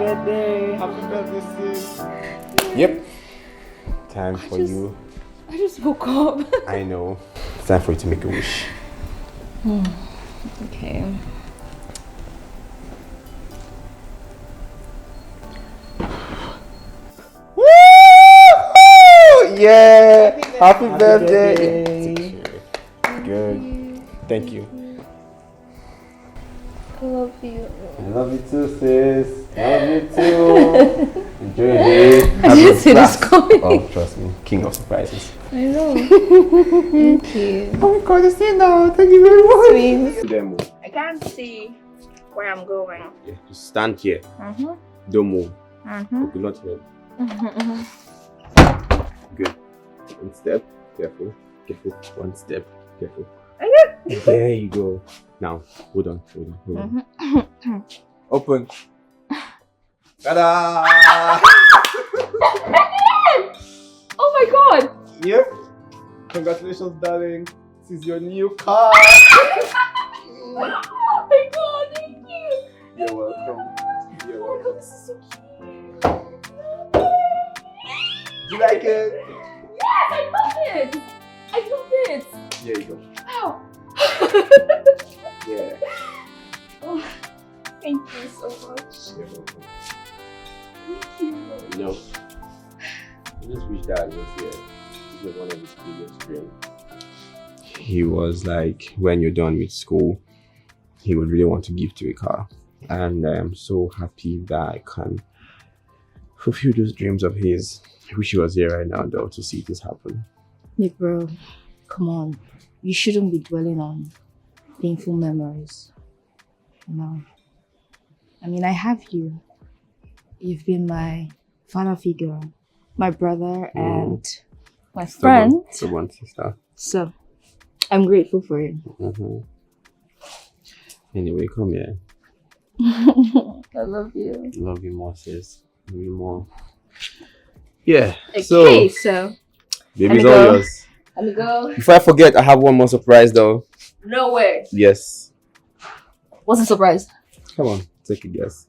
birthday. Happy birthday, sis. Yep. Time for you. I just woke up. I know. It's time for you to make a wish. Okay. Woo! Yeah! Happy birthday! Good. Thank you. I love you. I love you too, sis. Love you too. Enjoy your day. I didn't see this coming. Oh, trust me. King of surprises. I know. Thank you. Oh my god, you see now. Thank you very much. Sweet. Don't move. I can't see where I'm going. Yeah, just stand here. Mm-hmm. Don't move. Mm-hmm. Okay, not here. Mm-hmm. Good. One step. Careful. Careful. One step. Careful. Okay. There you go. Now, hold on. Mm-hmm. Open. Ta-da! Oh my god! Yep. Congratulations, darling. This is your new car. Oh my god, thank you! You're welcome. You're Oh my welcome. god, this is so cute! Do you like it? Yes, I love it! I love it! Here you go. Wow! Yeah. Oh, thank you so much. You're welcome. Thank you. No. I just wish Dad was here. This was one of his biggest dreams. He was like, when you're done with school, he would really want to gift you a car. And I'm so happy that I can fulfill those dreams of his. I wish he was here right now though to see this happen. Nick, bro, come on. You shouldn't be dwelling on painful memories. No. I mean, I have you. You've been my father figure, my brother, and my friend. Someone, sister. So, I'm grateful for you. Mm-hmm. Anyway, come here. I love you. Love you more, sis. Love you more. Yeah. Okay, so Baby's go. all yours. let me go. Before I forget, I have one more surprise though. No way. Yes. What's the surprise? Come on, take a guess.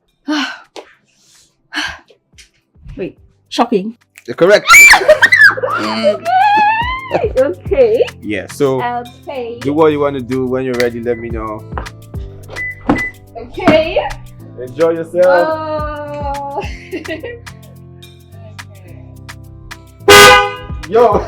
Wait, shopping. You're correct. Okay. Yeah, so I'll pay. do what you want to do. When you're ready, let me know. Okay. Enjoy yourself. Oh. Yo.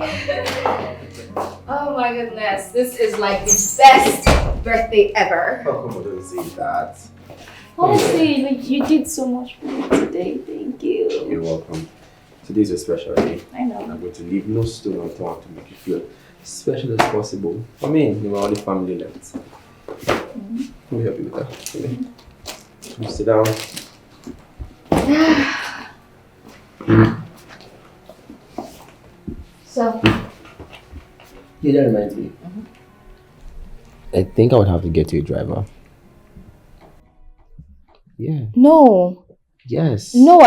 Oh my goodness, this is like the best birthday ever. Oh, don't say that. Honestly, like, you did so much for me today. Thank you. You're welcome. Today's a special day. I know. I'm going to leave no stone unturned to make you feel special as possible. I mean, you're my only family left. Let me help you with that. Come here. Sit down. So, Yeah, that reminds me. I think I would have to get you a driver. Yeah. no, Yes. no,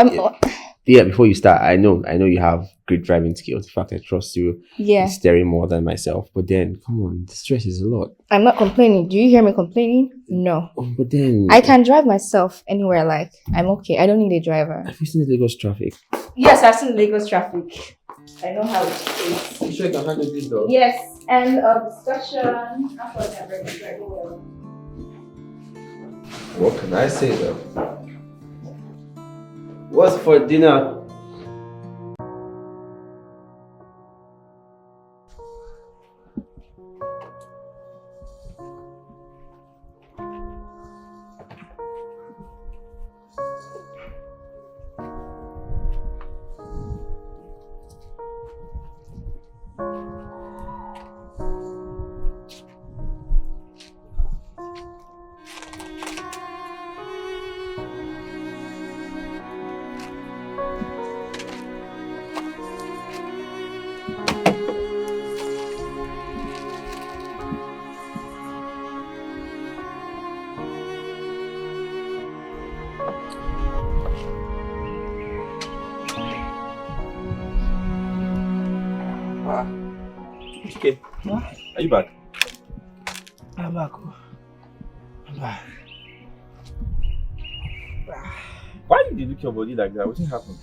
Yeah, before you start, I know you have great driving skills. In fact, I trust you yeah, in steering more than myself. But then, come on, the stress is a lot. I'm not complaining. Do you hear me complaining? No. Oh, but then... I can drive myself anywhere I like. I'm okay. I don't need a driver. Have you seen the Lagos traffic? Yes, I've seen Lagos traffic. I know how it is. You sure you can handle this though? Yes, end of discussion. What can I say though? What's for dinner? Okay. What? Are you back? I'm back. I'm back. Why did you look your body like that? What happened?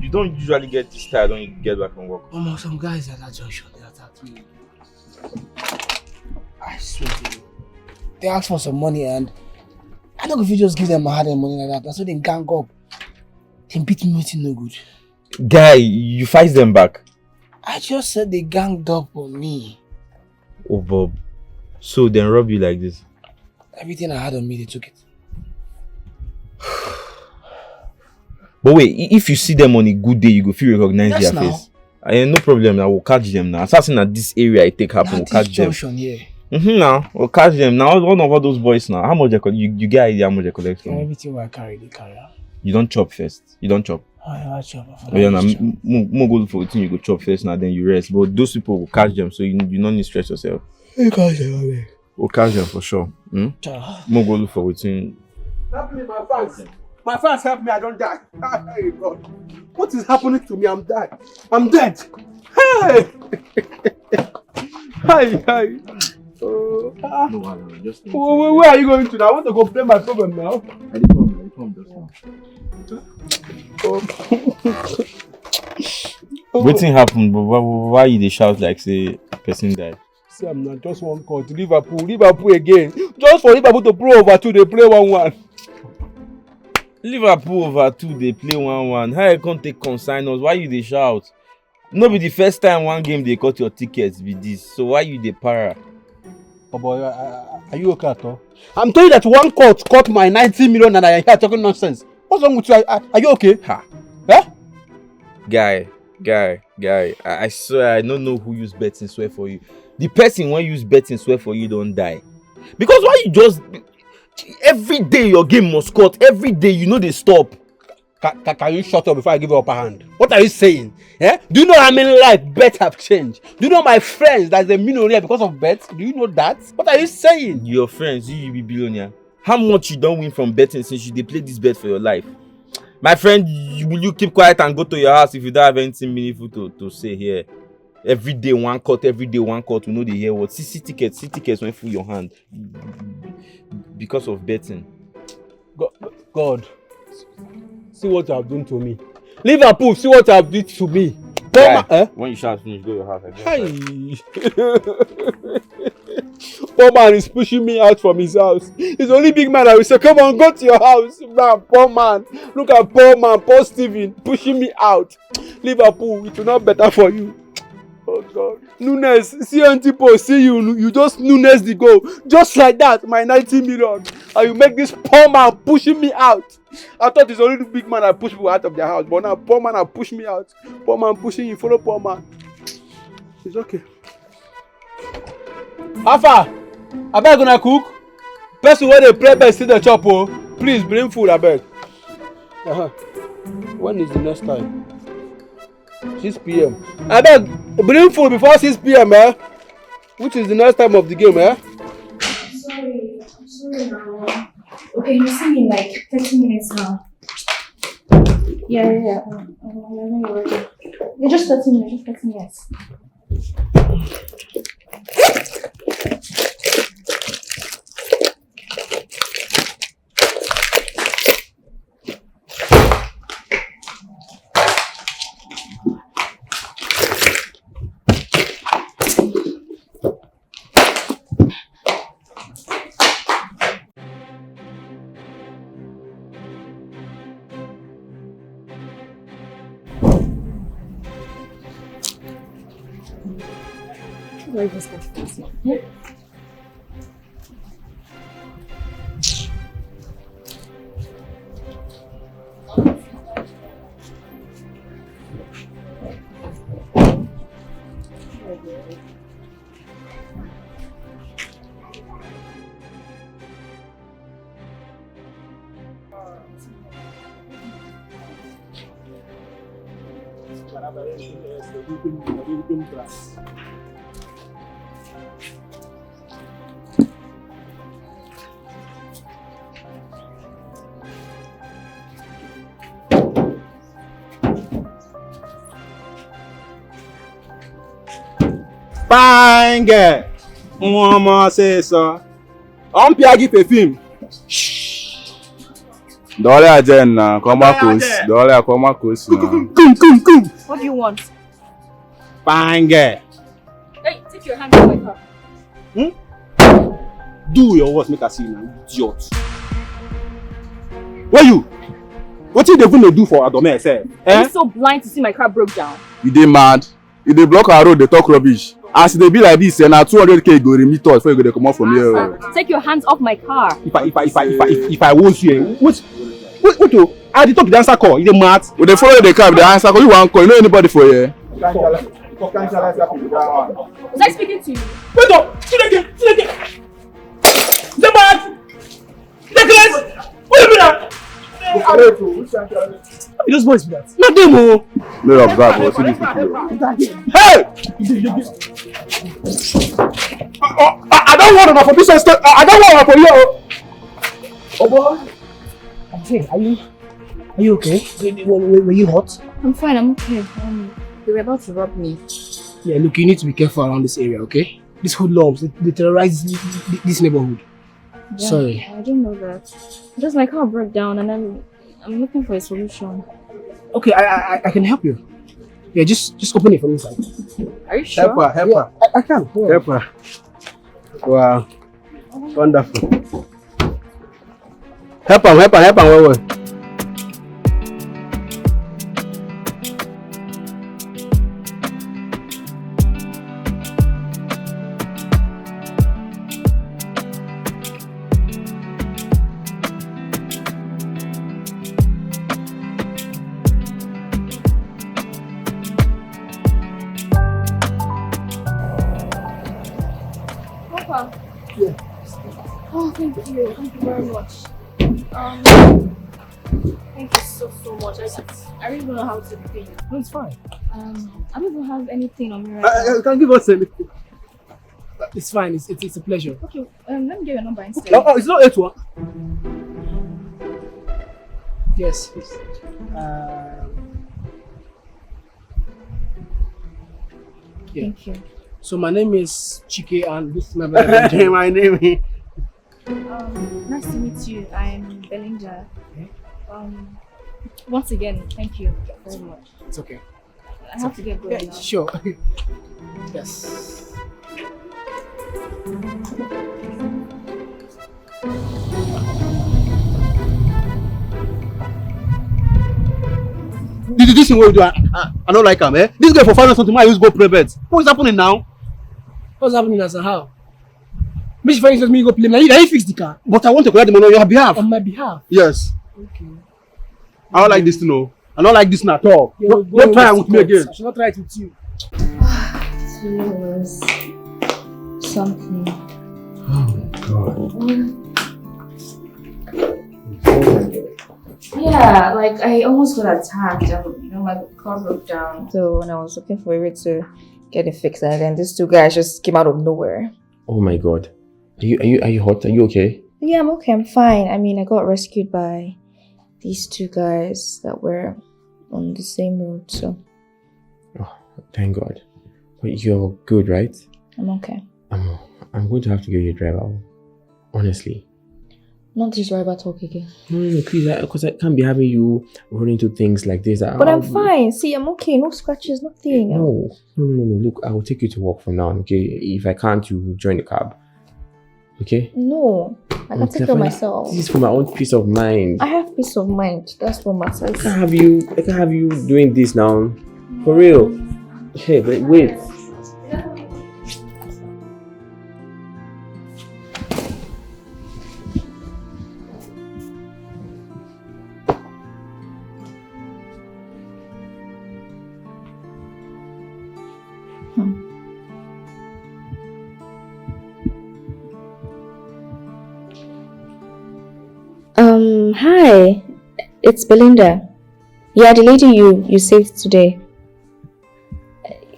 You don't usually get this tired when you get back from work. Some guys at that junction, they attacked me. I swear to you. They asked for some money and I don't know if you just give them a hard money like that. That's why they gang up. They beat me with no good. Guy, you fight them back. I just said they ganged up on me. Oh, Bob. So then rob you like this? Everything I had on me, they took it. But wait, if you see them on a good day, you go feel recognize Yes, their now. face. No problem. I will catch them now. Assassin at this area I take happen, we'll This catch them. junction here. Now we'll catch them. Now one of all those boys now. How much you get idea how much they collect from you? Everything I carry, they carry out. You don't chop first. You don't chop. I never chop. Oh, yeah, now more go for the thing you go chop first now, then you rest. But those people will catch them, so you don't need to stress yourself. You catch them, We'll catch them for sure. More go look for waiting. Help me, my fans. My fans, help me, I don't die. Hey, God. What is happening to me? I'm dead. I'm dead. Hey! Hi. Where are you going to now? I want to go play my problem now. I come just now. Waiting happened, but why you dey shout like say person died? See, I'm not just one call to Liverpool again. Just for Liverpool to play over 2, they play 1-1. Liverpool over 2, they play 1-1. How you can't take consignors? Why you dey shout? No be the first time one game they cut your tickets be this. So why you dey para? Oh boy, are you okay at all? I'm telling you that one court cut my 90 million and I am here talking nonsense. What's wrong with you? Are you okay? Ha. Eh? Guy, I swear I don't know who use betting swear for you. The person when use betting swear for you don't die. Because why you just every day your game must cut, every day you know they stop. Can you shut up before I give you upper hand? What are you saying? Eh? Do you know how many lives bets have changed? Do you know my friends that's a millionaire because of bets? Do you know that? What are you saying? Your friends, you be billionaire. How much you don't win from betting since you dey play this bet for your life? My friend, will you keep quiet and go to your house if you don't have anything meaningful to say here? Every day one cut, we know they hear what. See tickets when full your hand. Because of betting. God, see what you have done to me. Liverpool, see what you have done to me. When you shout finish, go to your house. Poor man is pushing me out from his house. He's the only big man I will say, come on, go to your house. Man, poor man. Look at poor man, poor Steven, pushing me out. Liverpool, it will not better for you. Oh God. Nunes, see Antipo, see you. You just Nunes the goal. Just like that, my 90 million. And you make this poor man pushing me out. I thought it's only the big man that push people out of their house. But now poor man have pushed me out. Poor man pushing you, follow poor man. It's okay. Alpha, I beg gonna cook. Person where they play best see the chop, oh. Please bring food, I beg. When is the next time? 6 p.m. I beg, bring food before 6 p.m. Which is the next time of the game, I'm sorry now. Okay, you see me in like 30 minutes now. Yeah. Just 30 minutes. Fine girl. Mama say so. On Piagi perfume. Dollar again now. Come back close. Dollar come back close now. Come. What do you want? Fine girl. Hey, take your hand off my car. Do your worst, make I see you now, idiot. Where you? What you even do for Adome sef? Are you so blind to see my car broke down? You dey mad? You dey block our road, they talk rubbish. As they be like this, now 200k go remit us before you go come out from here. Take your hands off my car. If I was here, what to? I did talk the answer call. You dey mad? When they follow the cab, the answer call. You want call? You know anybody for here? Was I speaking to you? Wait up! See again! The mad! Necklace! What you mean that? Those boys be that? Not them, oh! No, of God, we'll see these people. Hey! I don't want enough for this one. I don't want enough for you. Oh boy. Hey, are you okay? Were you hot? I'm fine, I'm okay. They were about to rob me. Yeah, look, you need to be careful around this area, okay? These hoodlums, they terrorize this neighborhood. Yeah, Sorry. I didn't know that. Just my car broke down and I'm looking for a solution. Okay, I can help you. Yeah, just open it from inside. Are you sure? Help her. I can. Help her. Wow. Wonderful. Help her, well. Oh, thank you. Thank you very much. Thank you so much. I really don't know how to pay you. No, it's fine. I don't even have anything on me right now. You can give us anything. It's fine. It's a pleasure. Okay, let me get your number instead. Oh, it's not 81. Yes. Thank you. So my name is Chike and this is my brother. My name is... Nice to meet you. I'm Billionaire. Once again, thank you very much. It's okay. I have to get going Yeah, now. sure. Yes. This thing what you do, I don't like him, eh? This guy for finding something, I use go private. What is happening now? What's happening as a how? Which friend says me go play? Now you fix the car. But I want to collect the money on your behalf. On my behalf? Yes. Okay. I don't like this thing, no. I don't like this thing at all. Don't try it with me again. I should not try it with you. It was something. Oh God. Yeah, like I almost got attacked and my car broke down. So when I was looking for a way to get it fixed, and then these two guys just came out of nowhere. Oh my God. Are you hot? Are you okay? Yeah, I'm okay, I'm fine. I mean, I got rescued by these two guys that were on the same road, so. Oh, thank God. But you're good, right? I'm okay. I'm going to have to get you a driver. Honestly. Not this driver talk again. No, please, because I can't be having you run into things like this. But I'm fine. See, I'm okay. No scratches, nothing. No. Look, I will take you to work from now on, okay? If I can't, you join the cab. Okay? No. I can take care of myself. This is for my own peace of mind. I have peace of mind. That's what matters. I can't have you doing this now. For real. Hey, but wait. Hi, it's Belinda. Yeah, the lady you saved today.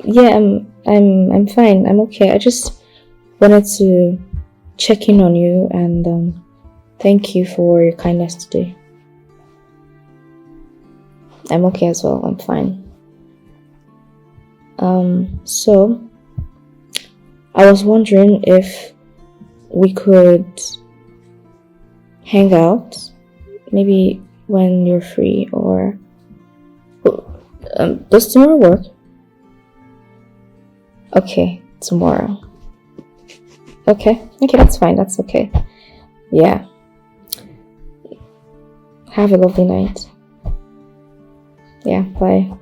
Yeah, I'm fine. I'm okay. I just wanted to check in on you and thank you for your kindness today. I'm okay as well. I'm fine. So I was wondering if we could hang out, maybe when you're free, or does tomorrow work? Okay, tomorrow. Okay, that's fine. That's okay. Yeah. Have a lovely night. Yeah, bye.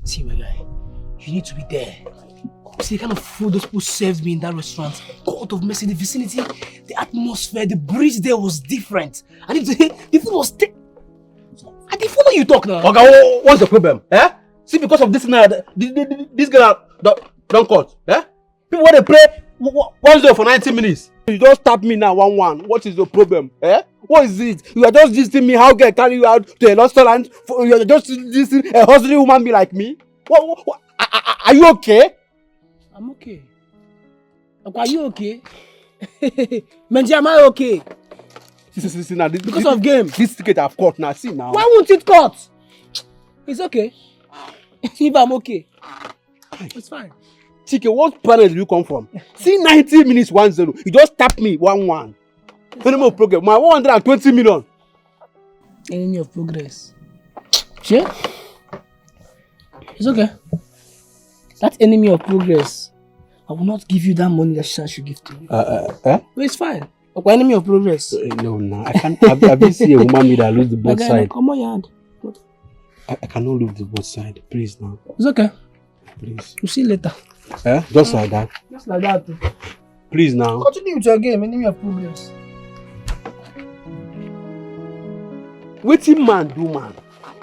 See, my guy, you need to be there. See the kind of food those people served me in that restaurant. God of mercy, the vicinity, the atmosphere, the breeze there was different. And the food was I didn't follow you talk now. Okay, what's the problem? Eh? See, because of this now, this girl don't cut. Eh? People want to play 1-0 for 90 minutes. You just tap me now 1-1. What is the problem? Eh? What is it? You are just gisting me how girl carry you out to a restaurant. You are just gisting a hustling woman be like me. What? Are you okay? I'm okay. Are you okay? Menji, am I okay? See now. Because of game. This ticket I've caught now. See now. Why won't it cut? It's okay. If I'm okay. It's fine. Chike, what planet did you come from? See 90 minutes 1-0. You just tap me 1-1. No more progress. My 120 million. Enemy of progress. Sure? It's okay. That enemy of progress, I will not give you that money that Sha should give to you. But it's fine. Okay, enemy of progress. No. I can't. Have you seen a woman that lose the both side? Come on, your hand. I cannot lose the both side. Please now. It's okay. Please. We'll see you later. Just like that. Just like that. Please now. Continue with your game, enemy of progress. Wetin man do man?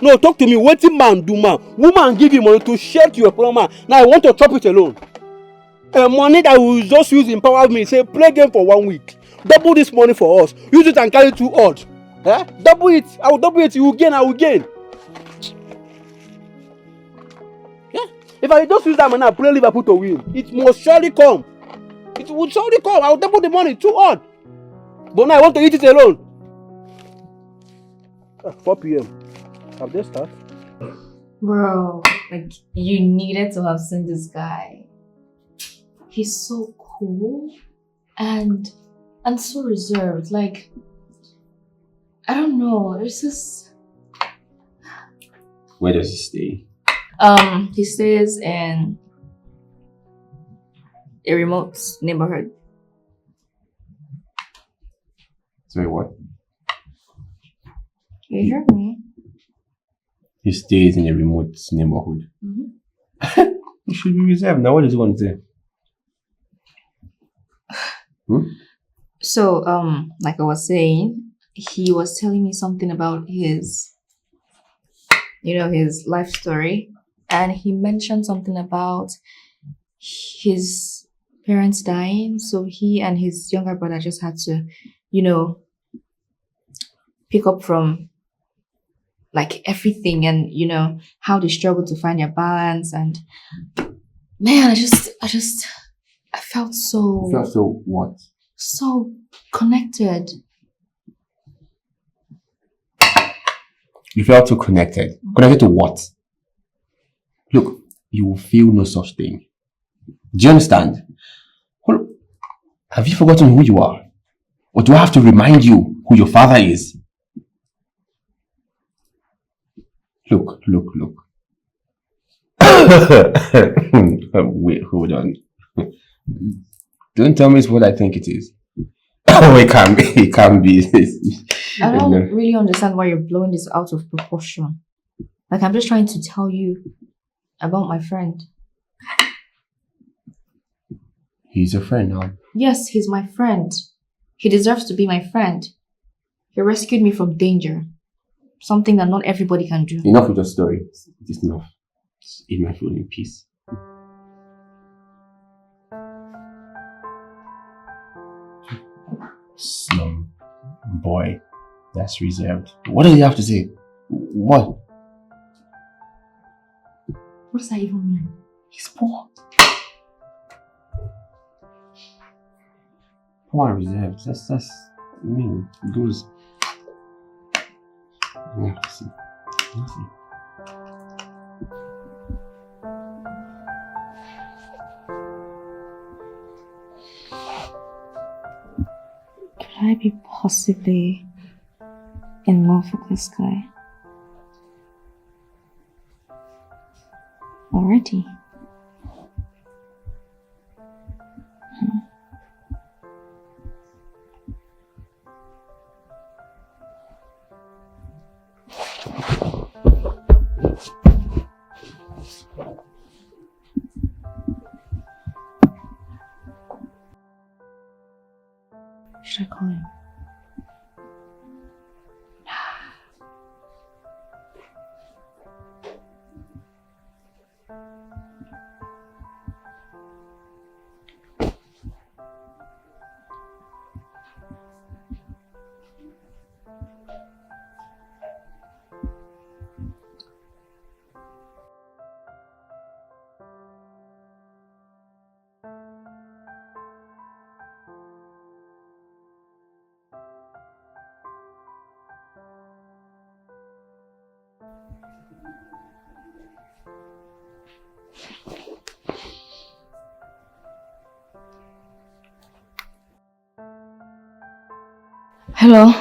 No, talk to me. Wetin man do man? Woman give you money to share to your plumber. Now I want to chop it alone. Money that we just use empower me. Say play game for 1 week. Double this money for us. Use it and carry 2 odd. Double it. I will double it. You will gain. I will gain. Yeah. If I just use that money and play Liverpool to win, it must surely come. It will surely come. I will double the money. 2 odd. But now I want to eat it alone. 4 p.m. Have they started? Bro, like you needed to have seen this guy. He's so cool and so reserved. Like, I don't know, there's this Where does he stay? He stays in a remote neighborhood. Sorry, what? You heard me. He stays in a remote neighborhood. Mm-hmm. He should be reserved. Now, what does he want to say? So, like I was saying, he was telling me something about his life story, and he mentioned something about his parents dying. So he and his younger brother just had to, pick up from like everything, and how they struggle to find their balance. And man, I felt so. You felt so what? So connected. You felt so connected. Connected to what? Look, you will feel no such thing. Do you understand? Hold- Have you forgotten who you are? Or do I have to remind you who your father is? Look. Wait, hold on. Don't tell me it's what I think it is. Oh, it can't be. It can't be. I don't really understand why you're blowing this out of proportion. Like, I'm just trying to tell you about my friend. He's your friend now. Yes, he's my friend. He deserves to be my friend. He rescued me from danger. Something that not everybody can do. Enough with your story. It is enough. Just eat my food in peace. Slum boy. That's reserved. What does he have to say? What? What does that even mean? He's poor. Poor and reserved. That's I mean, it goes. We have to see. Nothing. Could I be possibly in love with this guy? Already? Should I call him? Hello.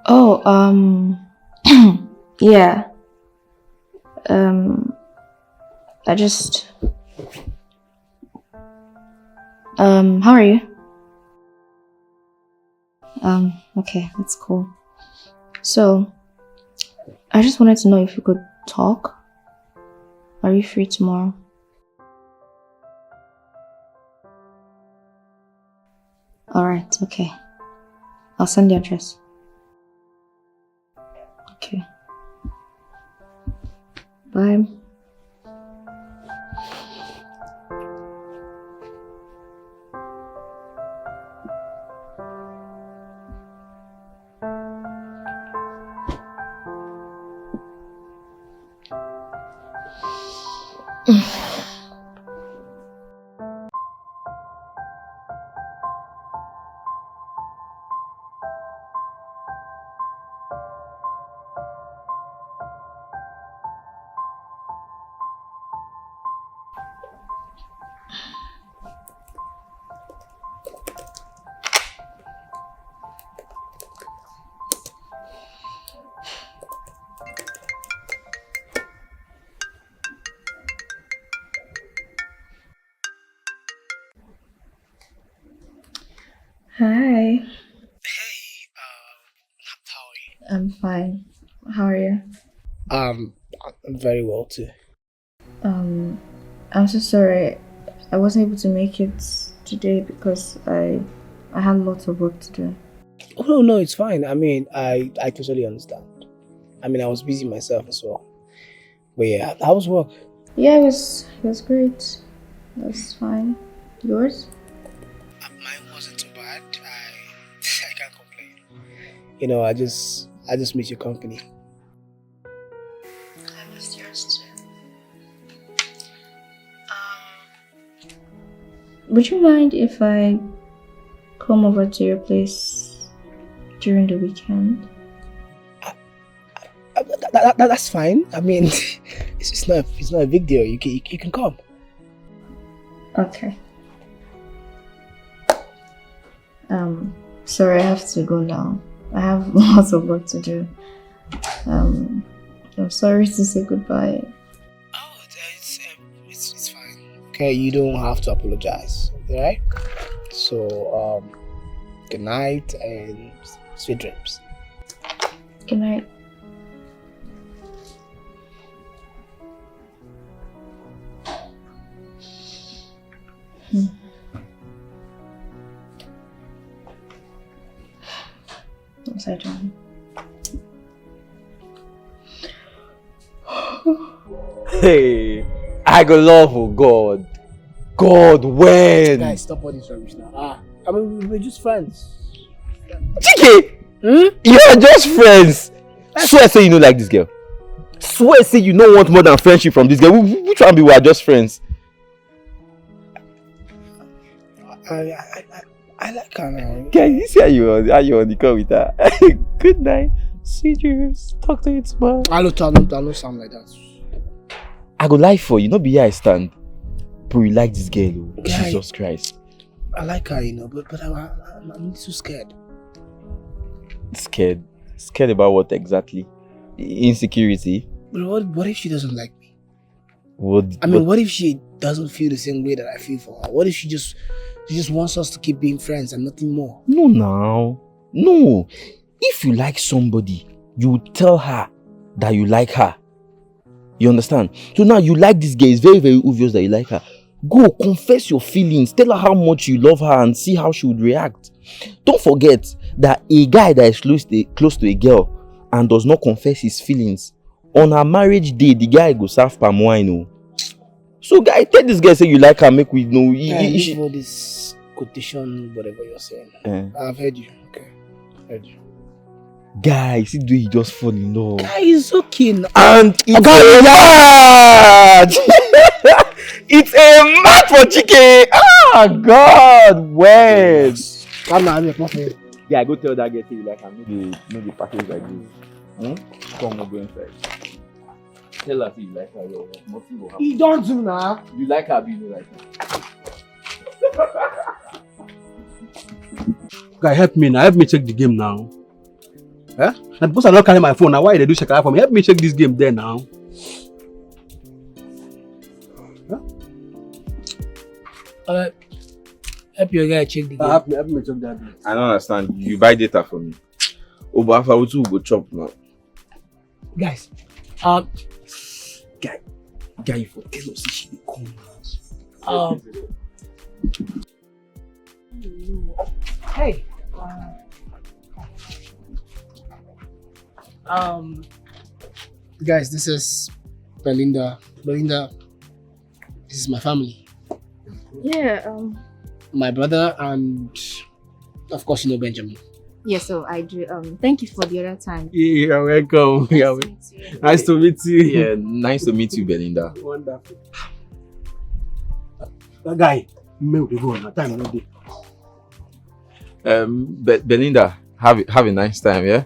Oh, yeah. I just, how are you? Okay, that's cool. So, I just wanted to know if you could talk. Are you free tomorrow? Alright, okay. I'll send the address. Okay. Bye. I'm fine. How are you? I'm very well too. I'm so sorry. I wasn't able to make it today because I had lots of work to do. Oh no, it's fine. I mean, I totally understand. I mean, I was busy myself as well. But yeah, how was work? Yeah, it was great. It was fine. Yours? Mine wasn't too bad. I can't complain. You know, I just miss your company. I missed yours too. Would you mind if I come over to your place during the weekend? That's fine. I mean, it's not a big deal. You can come. Okay. Sorry, I have to go now. I have lots of work to do. I'm sorry to say goodbye. Oh, it's fine. Okay, you don't have to apologize. Alright? So, good night and sweet dreams. Good night. What was I doing? Hey, I go love oh God. God, when? Guys, stop all this rubbish now. I mean, we're just friends. Chike! You are just friends. Swear say you don't like this girl. Swear say you don't want more than friendship from this girl. Which one be we are just friends? I like her now. Can you see how you on the call with her? Good night. See dreams. Talk to you tomorrow. I don't sound like that. I go lie for you, not be here I stand. Bro, you like this girl, oh. Guy, Jesus Christ. I like her, you know, but I'm a little scared. Scared? Scared about what exactly? Insecurity? But what if she doesn't like me? What if she doesn't feel the same way that I feel for her? What if she just wants us to keep being friends and nothing more? No, now. No. If you like somebody, you tell her that you like her. You understand? So now you like this girl. It's very, very obvious that you like her. Go confess your feelings. Tell her how much you love her and see how she would react. Don't forget that a guy that is close to a girl and does not confess his feelings, on her marriage day, the guy go serve palm wine. Oh. So guy, tell this girl say you like her, make we know. Leave all this quotation, whatever you're saying. I've heard you. Okay. Heard you. Guy, see the way you just fall in love. Guy, it's okay now. And it's a match! It's a match for Chike! Ah, God, when? Come now, I'm your Yeah, go tell that girl say you like her. No the package like this. Come on, go inside. Tell her say you like her. Nothing will happen. You don't do now. You like her, but you don't like her. Guy, help me now. Help me check the game now. And because I don't carry my phone now, why they do shakara for me? Help me check this game there now. Help your guy check the game. Help me check that game. I don't understand. You buy data for me. Oh, but after we two go chop now. Guys, Guy, you for tell us she dey come. Hey. Guys, this is Belinda. Belinda, this is my family. Yeah, My brother and, of course, you know Benjamin. yeah, so I do. Thank you for the other time. You're welcome. Nice to meet you. Yeah, nice to meet you, Belinda. Wonderful. That guy, may we go on time, no day. Belinda, have a nice time, yeah?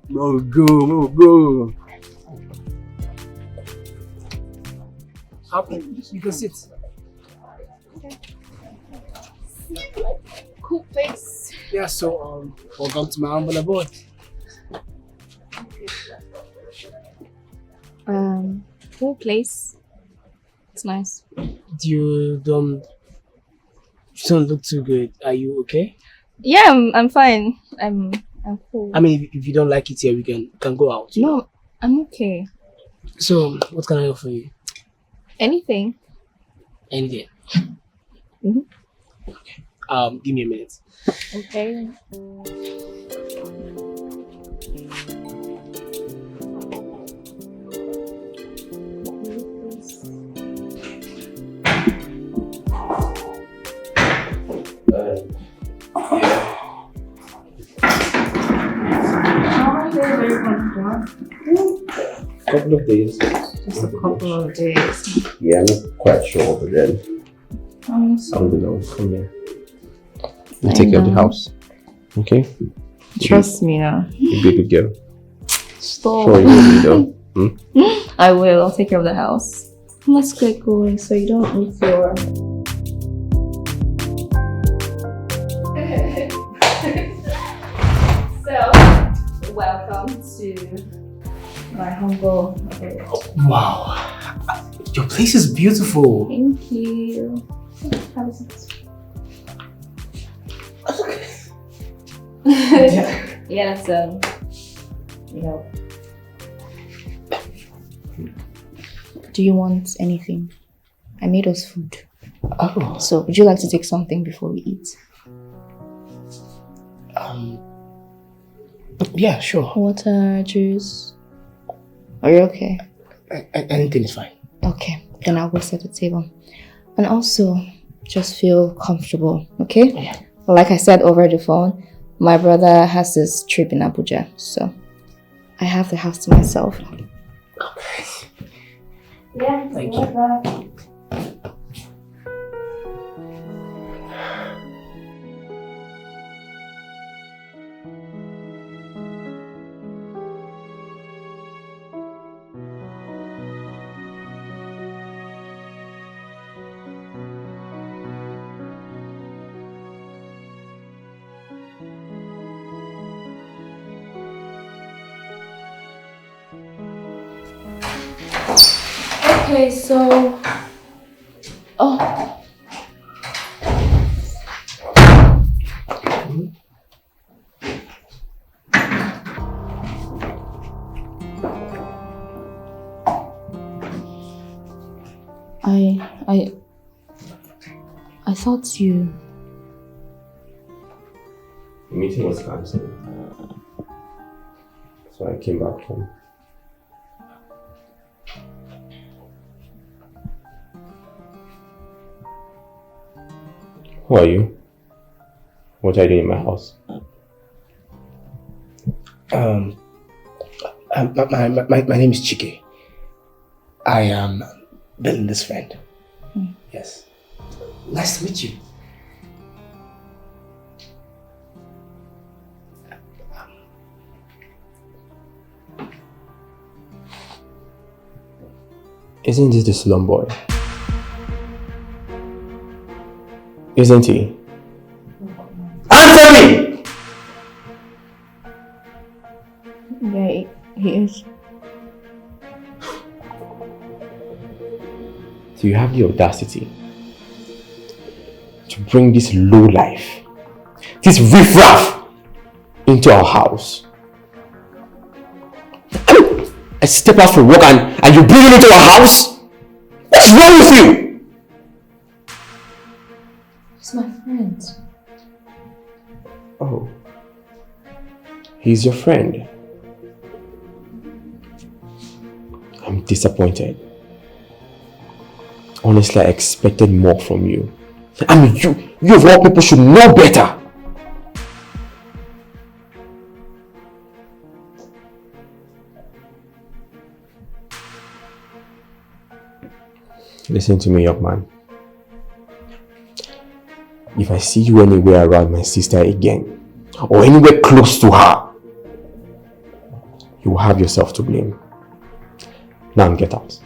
No go. You can sit. Cool place. Yeah, so welcome to my humble abode. Cool place. It's nice. You don't look too good. Are you okay? Yeah, I'm fine. I'm I'm cool. I mean, if you don't like it here, we can go out. No, I'm okay. So, what can I offer you? Anything. Anything. Mm-hmm. Give me a minute. Okay. Couple of days. Just a couple of days. Yeah, I'm not quite sure, but then I'm I don't know. Come here. You take care of the house. Okay? Trust me now. You be a good girl. Stop. Sure you will be though. I will. I'll take care of the house. Let's get going so you don't need your... So, welcome to my humble abode. Wow. Your place is beautiful. Thank you. How is it? Yeah, so, you know. Do you want anything? I made us food. Oh. So, would you like to take something before we eat? Yeah, sure. Water, juice. Are you okay? Anything is fine. Okay, then I'll go set the table. And also, just feel comfortable, okay? Yeah. Like I said over the phone, my brother has this trip in Abuja, so I have the house to myself. Okay. Yeah, thank you. Okay, so... Oh. I thought you... The meeting was cancelled. So I came back home. Who are you? What are you doing in my house? My name is Chike. I am Belinda's friend. Yes. Nice to meet you. Isn't this the slum boy? Isn't he? Answer me! Yeah, he is. So you have the audacity to bring this low life, this riffraff into our house. I step out from work and you bring him into our house? What's wrong with you? He's my friend. Oh. He's your friend. I'm disappointed. Honestly, I expected more from you. I mean, you of all people should know better. Listen to me, young man. If I see you anywhere around my sister again, or anywhere close to her, you will have yourself to blame. Now get out.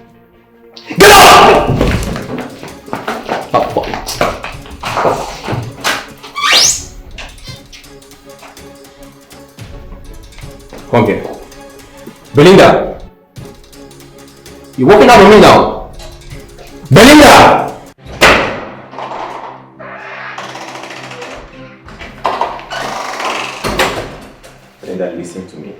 Get out! Come here. Belinda! You're walking out on me now. Belinda! Lavender, listen to me.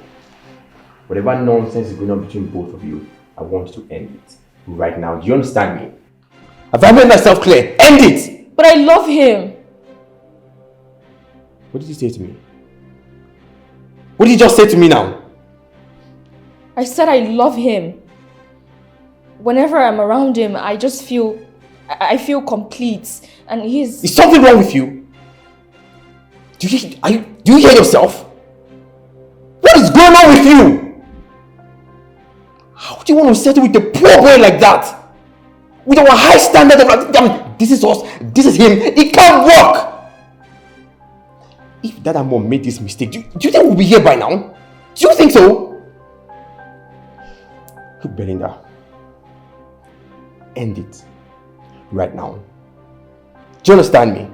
Whatever nonsense is going on between both of you, I want to end it. Right now. Do you understand me? Have I made myself clear? End it! But I love him. What did you say to me? What did you just say to me now? I said I love him. Whenever I'm around him, I just feel... I feel complete. And he's... Is something wrong with you? Do you hear yourself? What is going on with you? How do you want to settle with a poor boy like that? With our high standard of... this is us, this is him. It can't work! If Dad and Mom made this mistake, do you think we'll be here by now? Do you think so? Look, Belinda. End it. Right now. Do you understand me?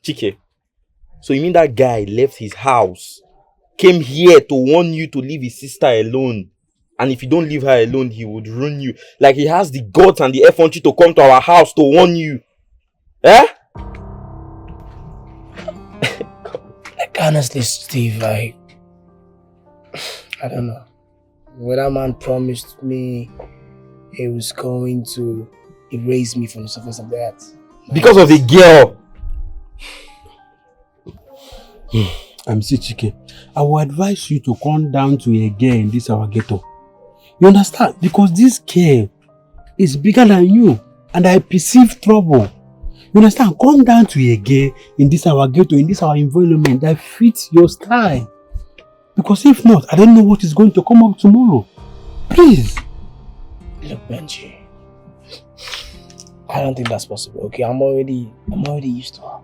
Chike, so you mean that guy left his house, came here to warn you to leave his sister alone, and if you don't leave her alone, he would ruin you? Like he has the guts and the effrontery to come to our house to warn you? Eh? Like honestly, Steve, I don't know. When that man promised me he was going to erase me from the surface of the earth. Because of the girl. See, Chike, I will advise you to come down to a girl in this our ghetto. You understand? Because this girl is bigger than you and I perceive trouble. You understand? Come down to a girl in this our ghetto, in this our environment that fits your style. Because if not, I don't know what is going to come up tomorrow. Please. Look, Benji, I don't think that's possible. Okay, I'm already used to her.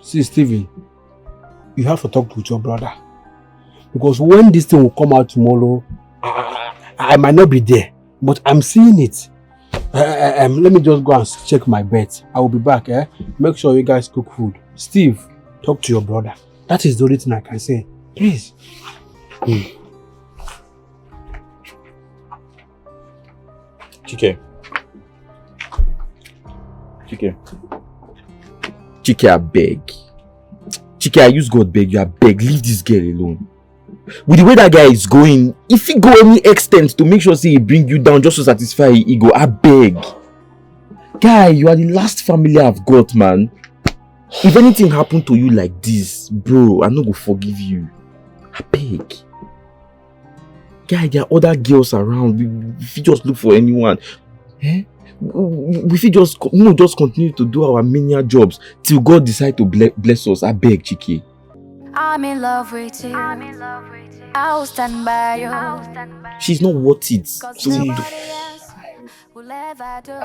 See, Steven, you have to talk with your brother. Because when this thing will come out tomorrow, I might not be there, but I'm seeing it. Let me just go and check my bed. I will be back. Make sure you guys cook food. Steve, talk to your brother. That is the only thing I can say. Please. Chike, I beg. Chike, I use God beg you, I beg, leave this girl alone. With the way that guy is going, if he go any extent to make sure say he bring you down just to satisfy his ego, I beg. Guy, you are the last family I've got, man. If anything happen to you like this, bro, I'm not gonna forgive you. I beg. Guy, there are other girls around. If you just look for anyone, if you just continue to do our menial jobs till God decide to bless us. I beg, Chike. I'm in love with you. I'll stand by you. She's not worth it. So Nobody else will ever do.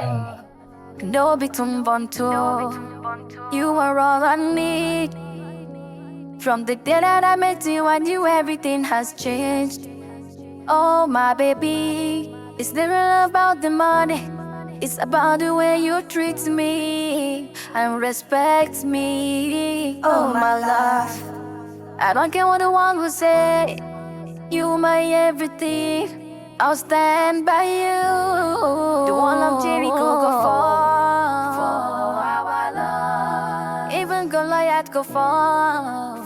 No between Bonto. You are all I need. From the day that I met you, I knew everything has changed. Oh my baby, it's never about the money. It's about the way you treat me and respect me. Oh my love, I don't care what the one will say. You my everything. I'll stand by you. The one of Jericho go for our love. Even Goliath go for our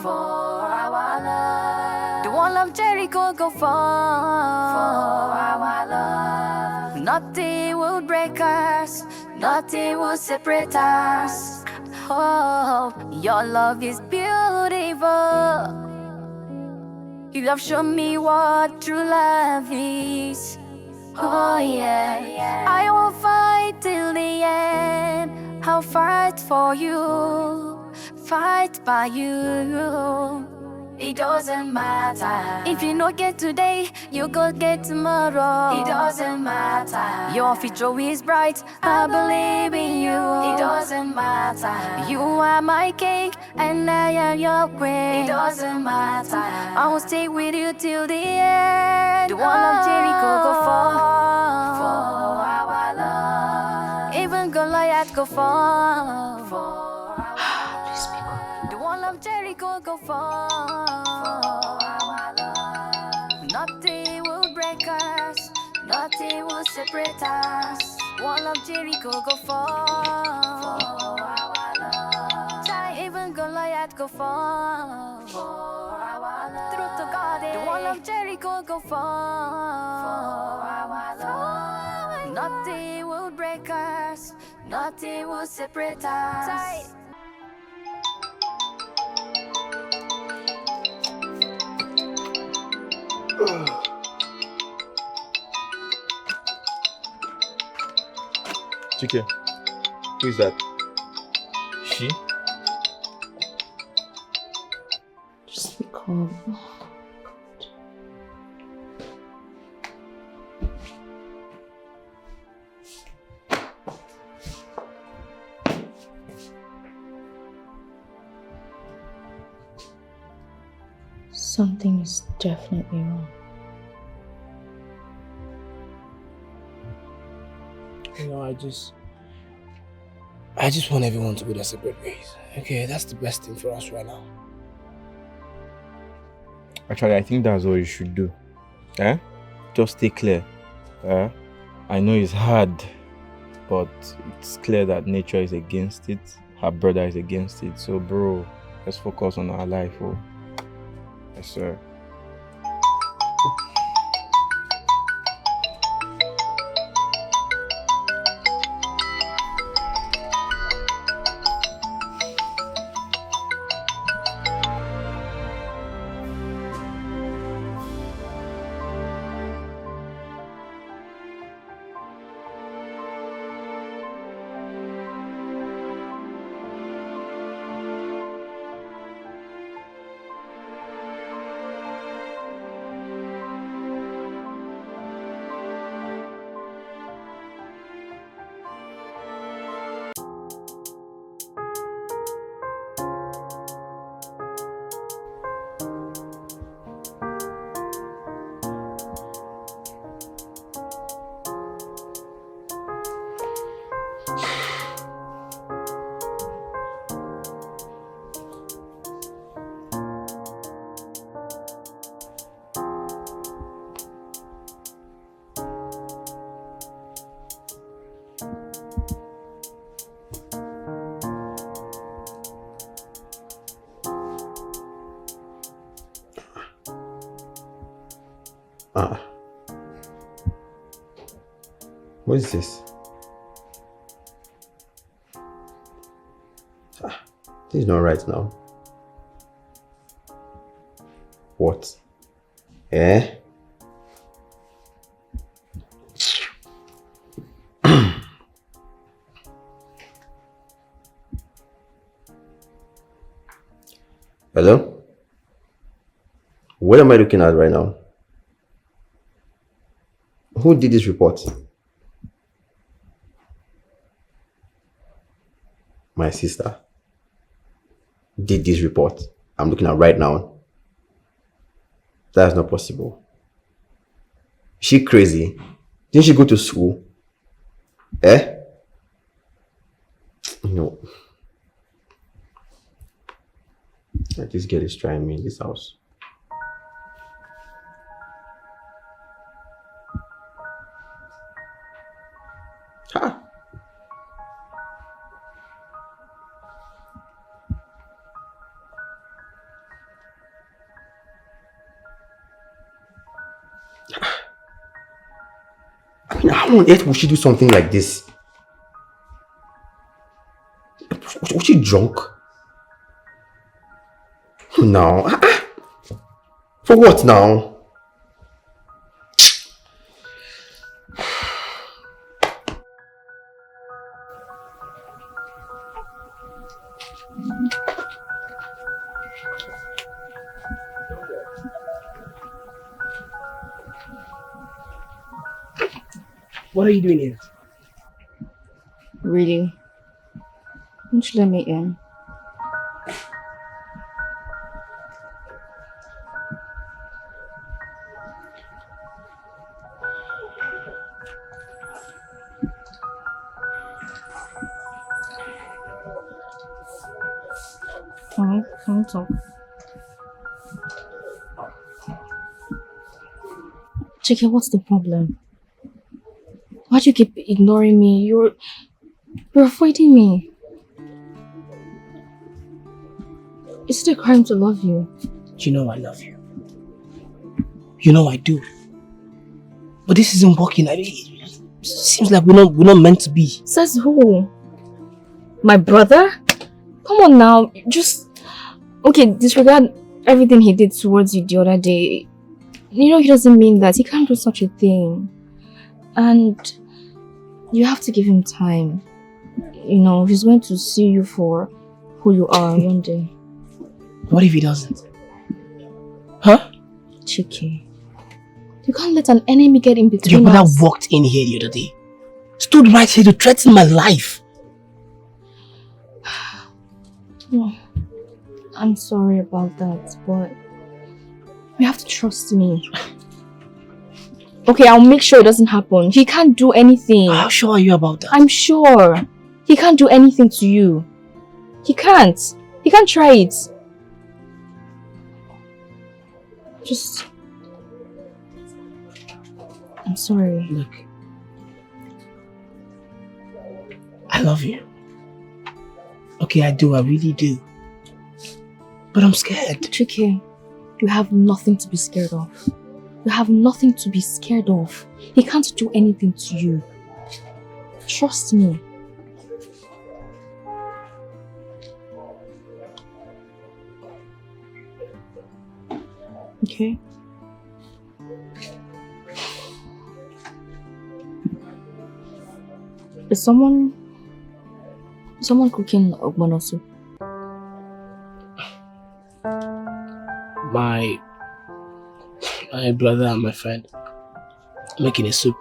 love. The one of Jericho go for our love. Nothing will break us, nothing will separate us. Oh, your love is beautiful. You have shown me what true love is. Oh yeah, I will fight till the end. I'll fight for you, fight by you. It doesn't matter. If you not get today, you go get tomorrow. It doesn't matter. Your future is bright. I believe in you. It doesn't matter. You are my king and I am your queen. It doesn't matter. I will stay with you till the end. The wall of Jericho go fall for our love. Even Goliath go fall for our love. The wall of Jericho go fall. Nothing will break us, nothing will separate us. Wall of Jericho go fall for our love. Try even Goliath go fall for our love. Truth to God, the wall of Jericho go fall for our love. Nothing will break us, nothing will separate us. Chike, who is that? She? Just be calm. Something is definitely wrong. You know, I just want everyone to go their separate ways. Okay, that's the best thing for us right now. Actually, I think that's what you should do. Just stay clear. I know it's hard, but it's clear that nature is against it. Her brother is against it. So, bro, let's focus on our life. Oh, yes, sir. What is this? This is not right now. What? Hello? What am I looking at right now? Who did this report? My sister did this report I'm looking at right now. That's not possible. Is she crazy? Didn't she go to school? No. This girl is trying me in this house. Ha! I mean, how on earth would she do something like this? Was she drunk? No. For what now? What are you doing here? Really? Won't you let me in? Can we talk? Chike, what's the problem? Why do you keep ignoring me? You're avoiding me. Is it a crime to love you? You know I love you. You know I do. But this isn't working. I mean, it seems like we're not meant to be. Says who? My brother? Come on now. Just... Okay, disregard everything he did towards you the other day. You know he doesn't mean that. He can't do such a thing. And you have to give him time. You know, he's going to see you for who you are one day. What if he doesn't? Huh? Chike, you can't let an enemy get in between Your brother us. walked in here the other day. Stood right here to threaten my life. No, I'm sorry about that, but you have to trust me. Okay, I'll make sure it doesn't happen. He can't do anything. How sure are you about that? I'm sure. He can't do anything to you. He can't. He can't try it. Just... I'm sorry. Look. I love you. Okay, I do. I really do. But I'm scared. Chike, you have nothing to be scared of. You have nothing to be scared of. He can't do anything to you. Trust me. Okay? Is someone cooking ogbono soup? My brother and my friend making a soup.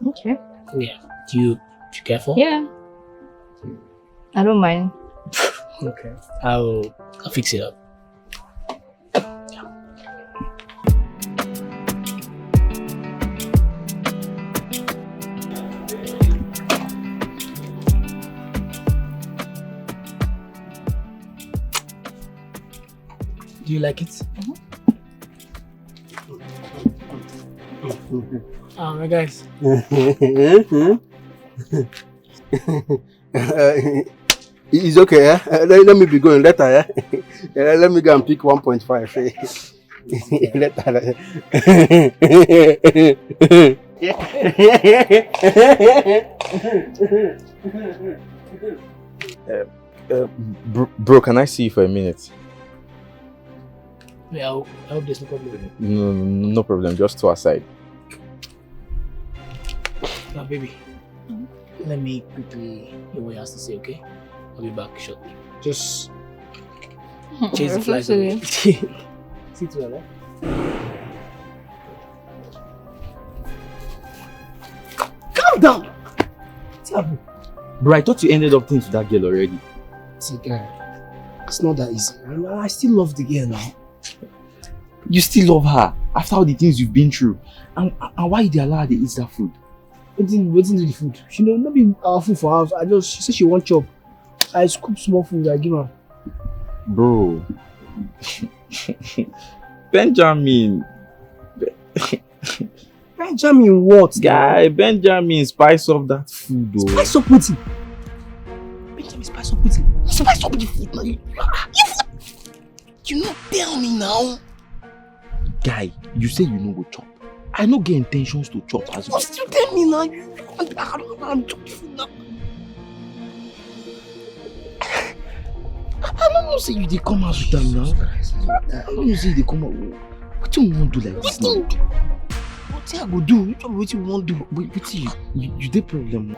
Okay. Yeah. Do you care for? Yeah. I don't mind. Okay. I'll fix it up. Do you like it? My guys. It's okay, eh? Let me be going later, eh? Let me go and pick 1.5. Bro, can I see you for a minute? Yeah, I hope there's no problem. No problem, just to our side. Now, baby, let me quickly hear what he has to say, okay? I'll be back shortly. Just chase the flies away. See you later. Calm down! Bro, I thought you ended up things with that girl already. See, guy, it's not that easy. I still love the girl now. You still love her after all the things you've been through. And why did you allow her to eat that food? Waiting to the food. She know not be our food for house. She said she want chop. I scoop small food, I give her. Bro. Benjamin. Benjamin what? Guy, Benjamin spice up that food though. Spice up with it. Benjamin spice up with it. Spice up with the food now. You not tell me now. Guy, you say you know go chop. I no get intentions to chop as well. You tell me now. I don't know how to chop the food now. I don't know say you dey come out with them now. I don't know say you dey come out. What do you want to do like this now? What I go do? You tell me what you want to do. Wait, you dey problem.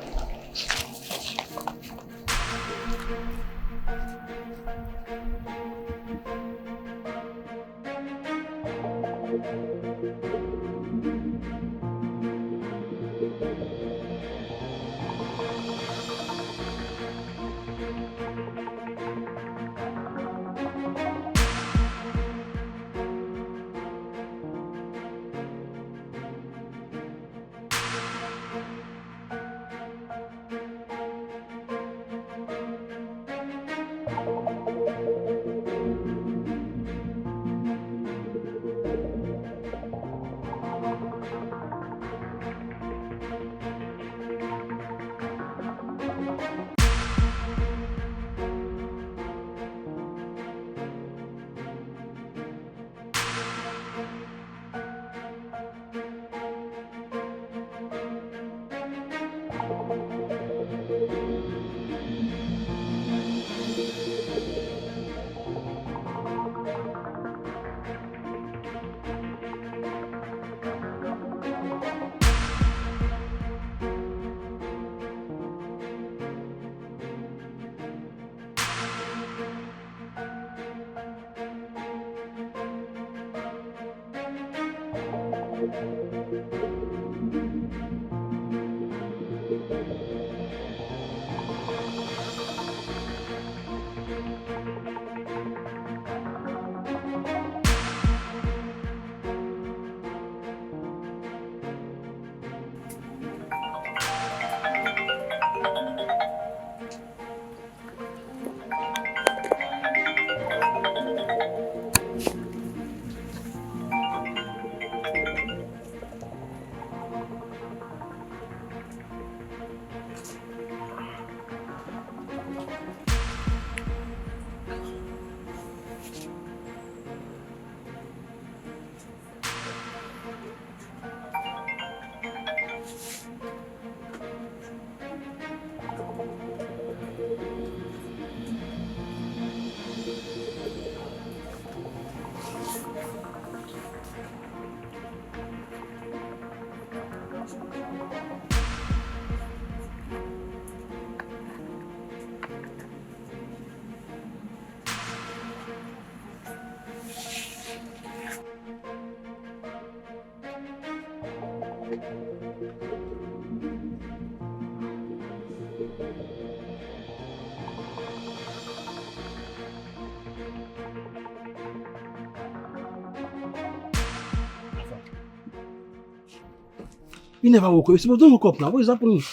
You never woke up. You don't wake up now. What is happening?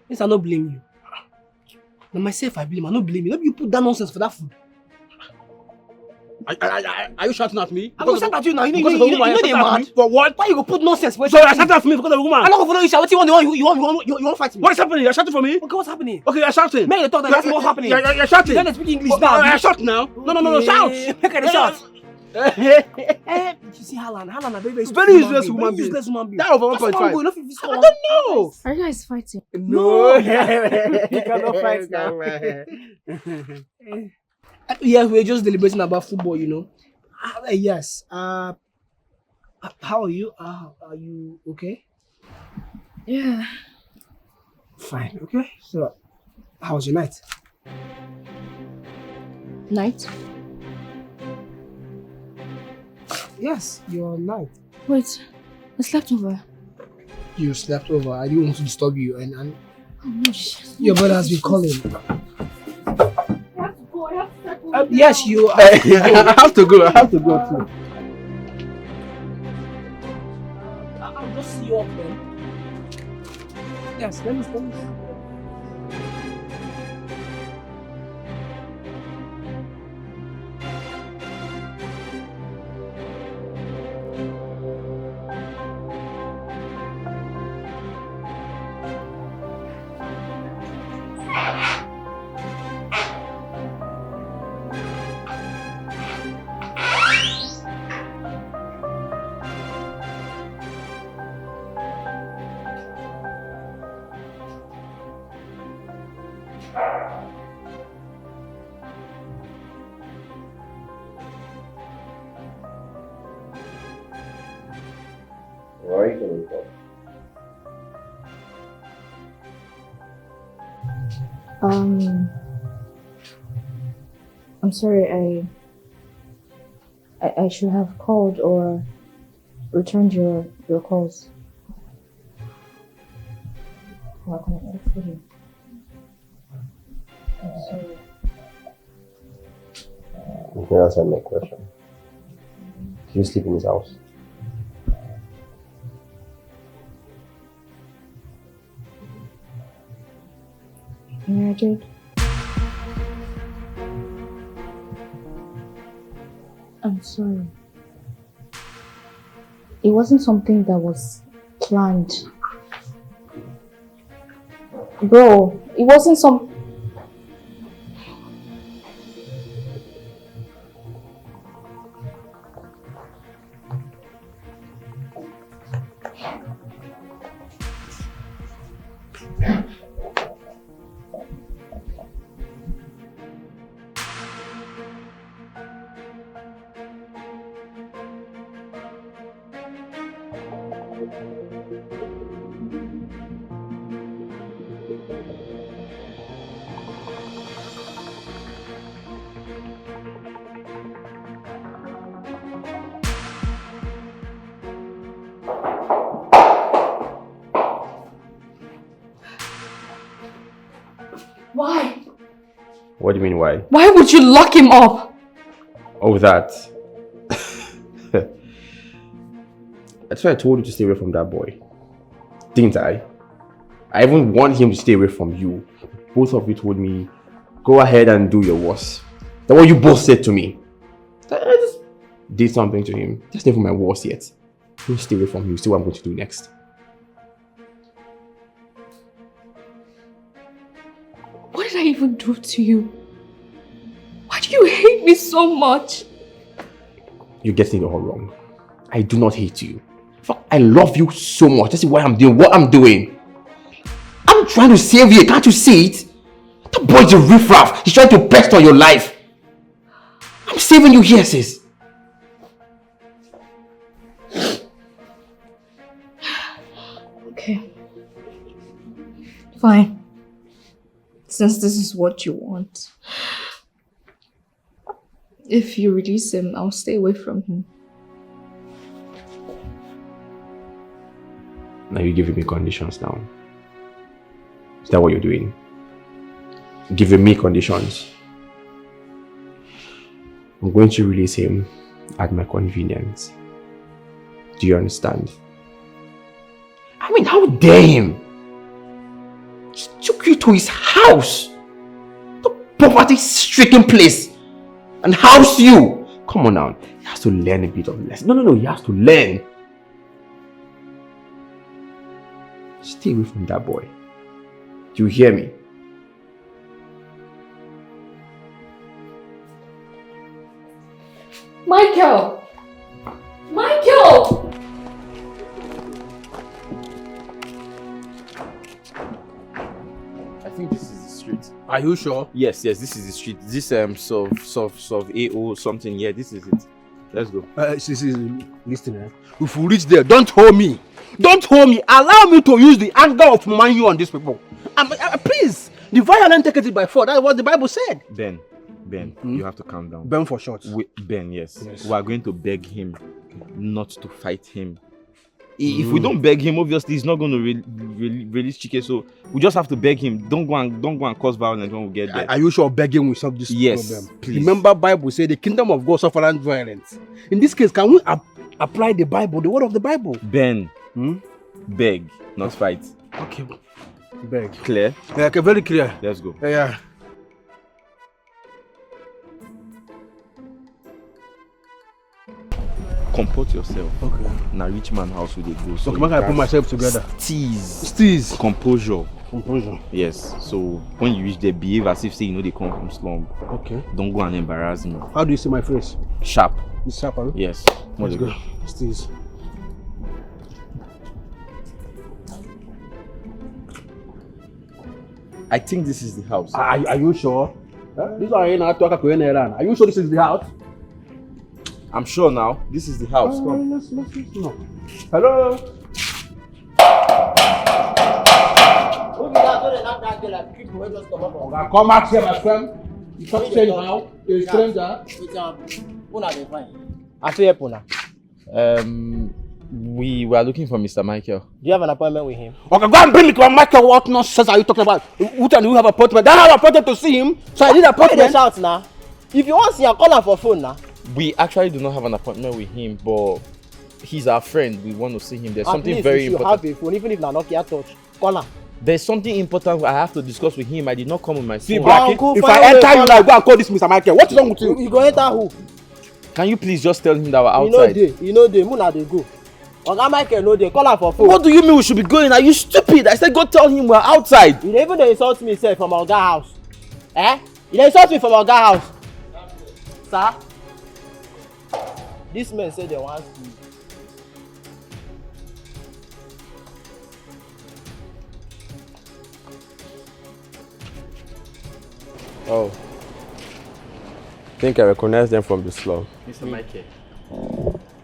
Yes, I don't blame you. Now myself, I blame. I don't blame you. Maybe you put that nonsense for that food. Are you shouting at me? I'm going to shout at you now. You know they're mad. For what? Why you go put nonsense? So you're shouting at me because of a woman? I'm not going to follow you. What you want? You want to fight me? What is happening? You're shouting for me? Okay, what's happening? Okay, you're shouting. Make the talk that that's what's happening. You're shouting. You don't speak English now. You're shouting now. No, shout. Make it shout. Did you see Haaland? Haaland are very Very useless human being. That over 1.5. I don't know. Are you guys fighting? No. You cannot fight now. Yeah, we're just deliberating about football, you know. Yes. How are you? Are you okay? Yeah. Fine. Okay. So, how was your night? Night? Yes, your night. Wait, I slept over. You slept over. I didn't want to disturb you, and Oh no, shit. your brother has been calling. I have to go. I have to settle Yes, you. I have to go too. I'll just see you up then. Yes, let me. Where are you coming from? I'm sorry, I should have called or returned your calls. What can I do for you? I'm sorry. You can answer my question. Do you sleep in his house? Yeah, I did. I'm sorry. It wasn't something that was planned. Bro, it wasn't some... What do you mean, why? Why would you lock him up? Oh, that. That's why I told you to stay away from that boy. Didn't I? I even want him to stay away from you. Both of you told me, go ahead and do your worst. That's what you both said to me. I just did something to him. That's never my worst yet. Don't stay away from him. See what I'm going to do next. What did I even do to you? Why do you hate me so much? You're getting it all wrong. I do not hate you. Fuck, I love you so much. This is why I'm doing what I'm doing. I'm trying to save you. Can't you see it? That boy's a riffraff. He's trying to pest on your life. I'm saving you here, sis. Okay. Fine. Since this is what you want. If you release him, I'll stay away from him. Now you're giving me conditions now. Is that what you're doing? Giving me conditions. I'm going to release him at my convenience. Do you understand? I mean, how dare him? He took you to his house. The poverty-stricken place. And house you. Come on now. He has to learn a bit of lesson. No. He has to learn. Stay away from that boy. Do you hear me? Michael! Michael! I think this is the street. Are you sure? Yes, this is the street. This sov AO something. Yeah, this is it. Let's go. Listen, if we reach there, don't hold me. Don't hold me. Allow me to use the anger of Manu on these people. Please, the violent take it by force. That's what the Bible said. Ben, you have to calm down. Ben for short. Ben, yes. We are going to beg him not to fight him. If we don't beg him, obviously he's not going to release Chike. So we just have to beg him. Don't go and cause violence when we get there. Are you sure begging will solve this problem? Please. Remember, Bible says the kingdom of God suffers violence. In this case, can we apply the Bible, the word of the Bible? Ben, beg, not fight. Okay, beg. Clear? Yeah, okay, very clear. Let's go. Yeah. Comport yourself. Okay. Now, rich man house will they go. So okay, I put myself together. Steez. Composure. Composure. Yes. So when you reach there, behave as if say you know they come from slum. Okay. Don't go and embarrass me. How do you see my face? Sharp. It's sharp, huh? Yes. Let's go. Steez. I think this is the house. Are you sure? This one ain't talk around. Are you sure this is the house? I'm sure now. This is the house. Come. Let's know. Hello. Come back here, my friend. You talk strange now. You're a stranger. I feel Puna. We were looking for Mr. Michael. Do you have an appointment with him? Okay, go and bring me Michael. What nonsense are you talking about? Who tell you have an appointment? I have an appointment to see him. So I need an appointment. Why they shout now? If you want to see him, call him for phone now. We actually do not have an appointment with him, but he's our friend. We want to see him. There's something very important. Have a phone, even if not Nokia touch. Call him. There's something important I have to discuss with him. I did not come with my phone. See, Blackie, if I enter you now, go and call this Mr. Michael. What is wrong with you? You go enter who? Can you please just tell him that we're outside? You know they Muna they go. Oga Michael no dey, call him for phone. What do you mean we should be going? Are you stupid? I said go tell him we're outside. You even dey insult me sef from Oga house. You dey insult me from Oga house. Sir? This man say they want see you. Oh. I think I recognize them from the slum. Mr. Michael,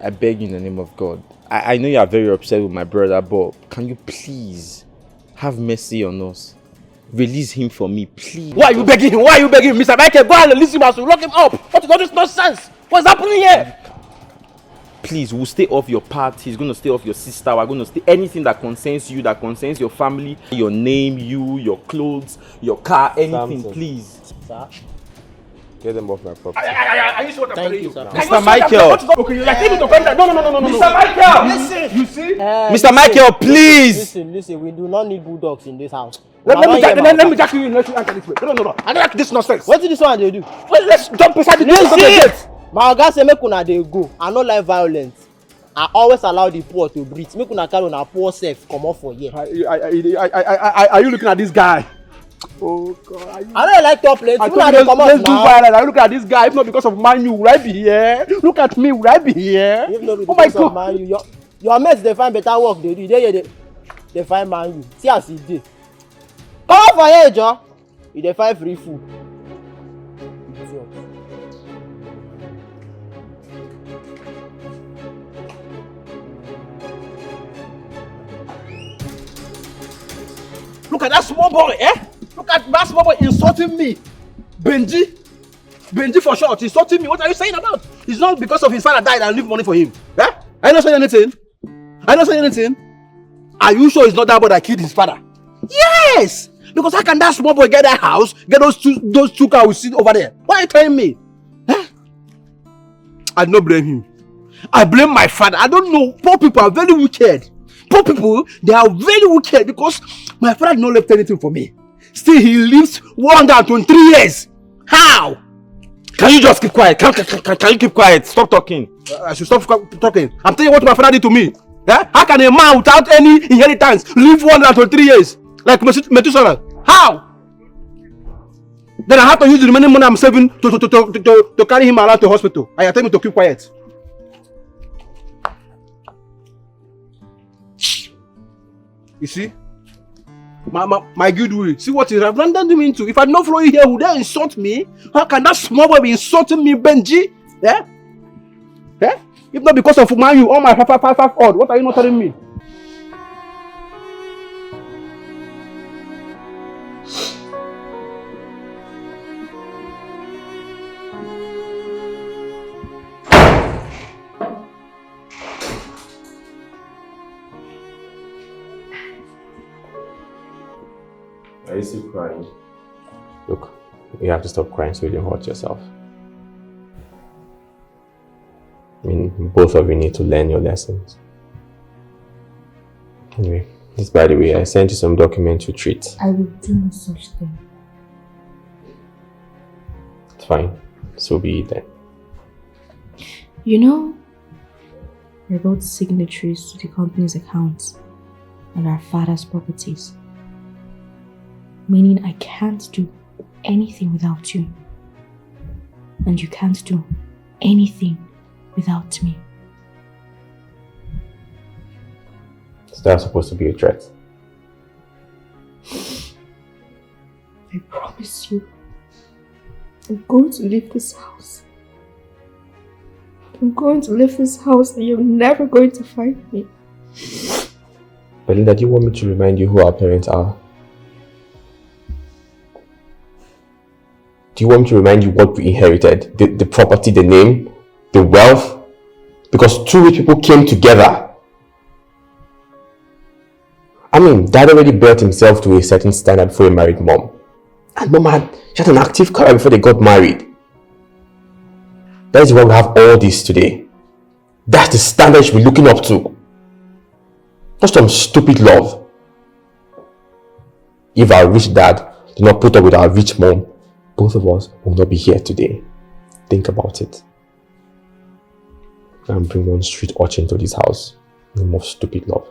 I beg you in the name of God. I know you are very upset with my brother, but can you please have mercy on us? Release him for me, please. Why are you begging him? Mr. Michael, go and release him as we lock him up. What is all this nonsense? What's happening here? Please, we'll stay off your part. He's going to stay off your sister. We're going to stay anything that concerns you, that concerns your family, your name, your clothes, your car, anything, please. Sir? Get them off my property. Are you sure Thank you, sir. Mr. Michael! Okay, you're taking me to find that. No. Mr. Michael! Listen. You see? Mr. Michael, please! Listen, we do not need bulldogs in this house. Let me jack you in. Let you answer this way. No. I don't like this nonsense. What did this one they do? Well, let's jump inside the gate. My oga say make una dey go. I no like violence. I always allow the poor to breathe. Make una carry una poor self comot for here. Are you looking at this guy? Oh God! I don't like top plate. Let's do violence. Are you looking at this guy? If not because of Man U, would I be here? Look at me, would I be here? If not because of Man U, your mates dey find better work dey do. They find Man U. See as e dey. Come out for here, Joe. You dey find free food. Look at that small boy, Look at that small boy insulting me. Benji for short, insulting me. What are you saying about? It's not because of his father died and leave money for him. Are you not saying anything? Are you sure it's not that boy that killed his father? Yes! Because how can that small boy get that house, get those two cars we see over there? Why are you telling me? I don't blame him. I blame my father. I don't know. Poor people are very wicked. Poor people, they are very wicked because my father did not left anything for me. Still, he lives 123 years. How? Can you just keep quiet? Can you keep quiet? Stop talking. I should stop talking. I'm telling you what my father did to me. How can a man without any inheritance live 123 years? Like Methuselah? How? Then I have to use the remaining money I'm saving to carry him around to the hospital. I tell me to keep quiet. You see? My good will. See what he has rendered me into. If I don't follow you here, would they insult me? How can that small boy be insulting me, Benji? If not because of Man U, all my 5 odd. What are you not telling me? Are you still crying? Look, you have to stop crying so you don't hurt yourself. I mean, both of you need to learn your lessons. Anyway, just by the way, I sent you some documents to treat. I will do no such thing. It's fine. So be it then. You know, we're both signatories to the company's accounts and our father's properties. Meaning I can't do anything without you. And you can't do anything without me. Is that supposed to be a threat? I promise you, I'm going to leave this house. I'm going to leave this house and you're never going to find me. Belinda, do you want me to remind you who our parents are? Do you want me to remind you what we inherited? The property, the name, the wealth? Because two rich people came together. I mean, Dad already built himself to a certain standard before he married Mom. And Mom she had an active career before they got married. That is why we have all this today. That's the standard you should be looking up to. Not some stupid love. If our rich dad did not put up with our rich mom, both of us will not be here today. Think about it. And bring one street urchin to this house. No more stupid love.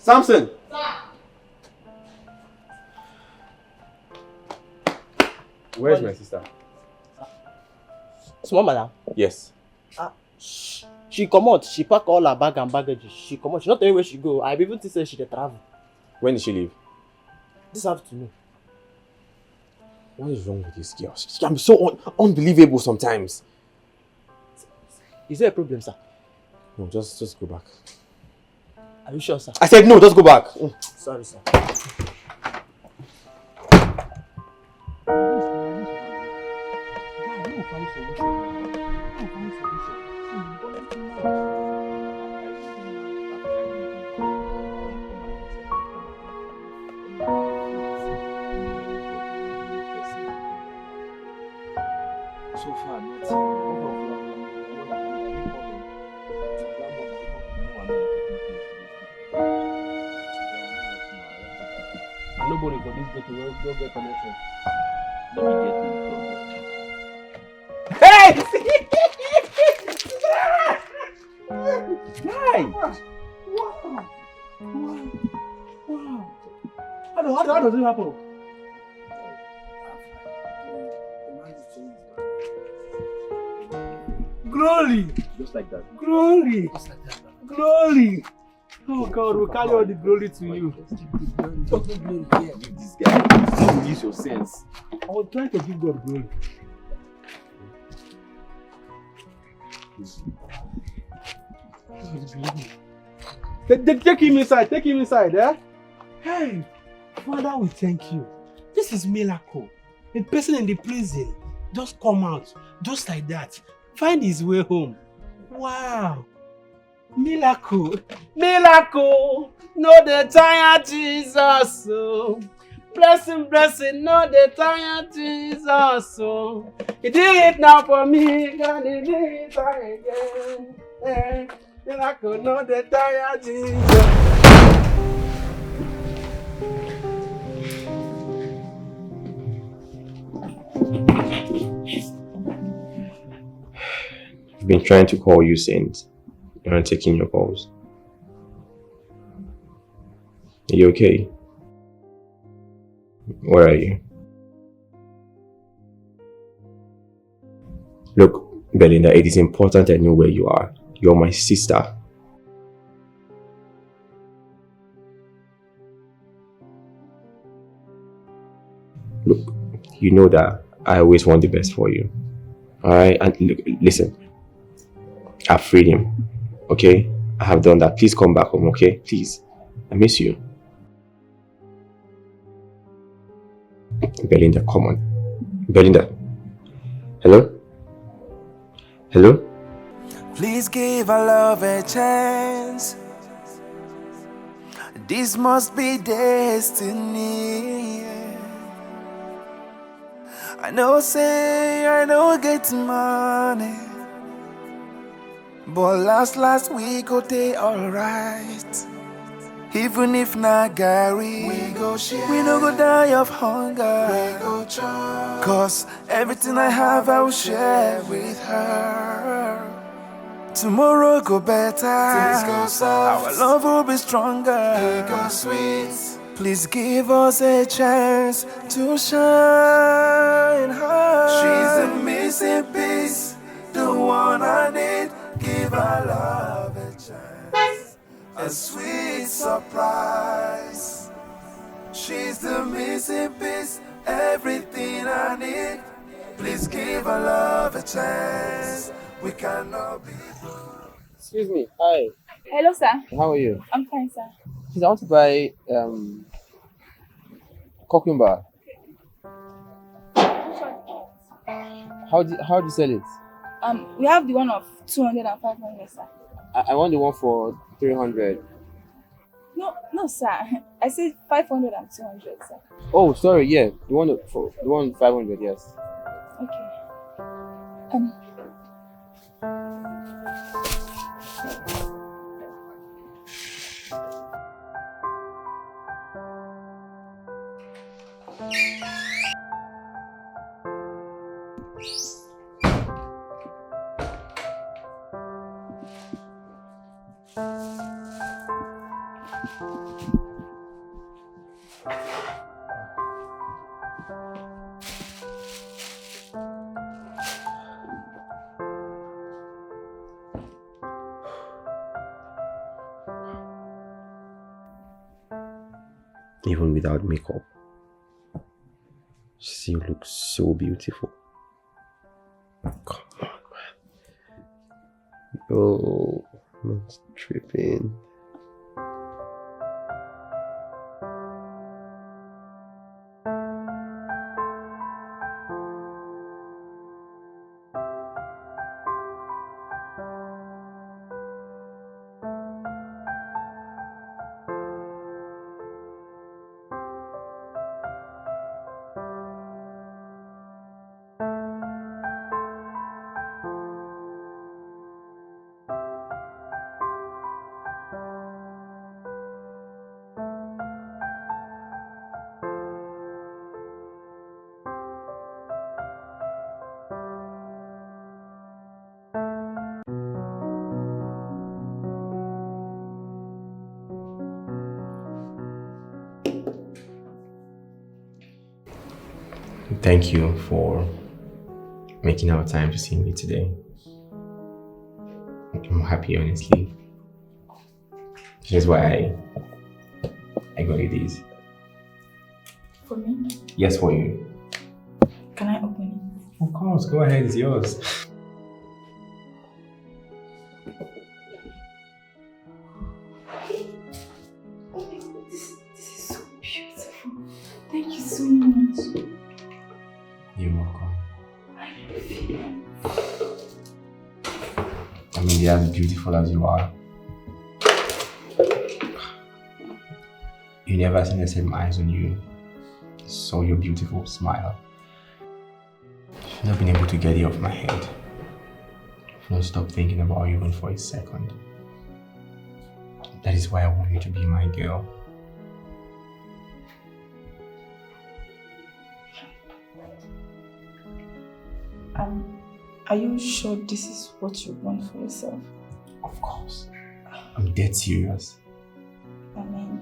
Samson! Where's my sister? Small madam. Yes. She come out. She pack all her bag and baggage. She come out. She not tell you where she go. I even think say she dey travel. When did she leave? This afternoon. What is wrong with this girl? She can be so unbelievable sometimes. Is there a problem, sir? No, just go back. Are you sure, sir? I said no, just go back. Sorry, sir. So far, not Nobody for this go to go get connection. let me get to the problem. Hey! Guy! Wow. How does it happen? Glory! Just like that. Glory! Glory! Oh God, we carry all the glory to you. Give this guy. Use your sense. I was trying to give God glory. Take him inside, eh? Hey, Father, we thank you. This is miracle. A person in the prison just come out, just like that, find his way home. Wow. Miracle. Miracle. No dey tire Jesus. Oh. Blessing, no dey tire Jesus. Oh. He did it now for me, God, he did it again. Eh. Miracle, no dey tire Jesus. I've been trying to call you since. You're not taking your calls. Are you okay? Where are you? Look, Belinda, it is important I know where you are. You're my sister. Look, you know that I always want the best for you. Alright? And look, listen. I've freed him. Okay? I have done that. Please come back home, okay? Please. I miss you. Belinda, come on. Belinda. Hello? Hello? Please give our love a chance. This must be destiny. I know get money, but last week go day alright. Even if not Gary, we go share. We no go die of hunger. We go try. Cause everything I have I will share with her. Tomorrow go better. Things go soft. Our love will be stronger. We go sweet. Please give us a chance to shine high. She's the missing piece, the one I need. Give our love a chance, a sweet surprise. She's the missing piece, everything I need. Please give our love a chance. We cannot be. Excuse me. Hi. Hello, sir. How are you? I'm fine, sir. Please, I want to buy cucumber. How do you sell it? We have the one of 200 and 500, sir. I want the one for 300. No, sir. I said 500 and 200, sir. Oh, sorry. Yeah, the one 500. Yes. Okay. Even without makeup, she still looks so beautiful. Come on, man. Oh, I'm tripping. Thank you for making our time to see me today. I'm happy, honestly. Here's why I got you these. For me? Yes, for you. Can I open it? Of course, go ahead, it's yours. This is so beautiful. Thank you so much. You're welcome. I mean, they're as beautiful as you are. You never seen the same eyes on you. Saw your beautiful smile. I've not been able to get you off my head. I've not stopped thinking about you even for a second. That is why I want you to be my girl. Are you sure this is what you want for yourself? Of course. I'm dead serious. I mean,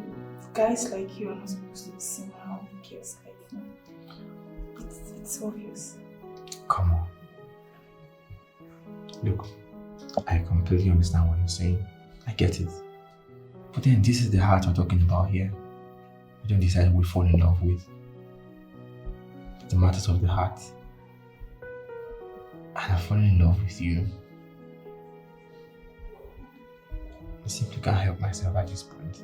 guys like you are not supposed to be seen around girls like me. It's obvious. Come on. Look, I completely understand what you're saying. I get it. But then this is the heart we're talking about here. We don't decide who we fall in love with. The matters of the heart. And I've fallen in love with you. I simply can't help myself at this point.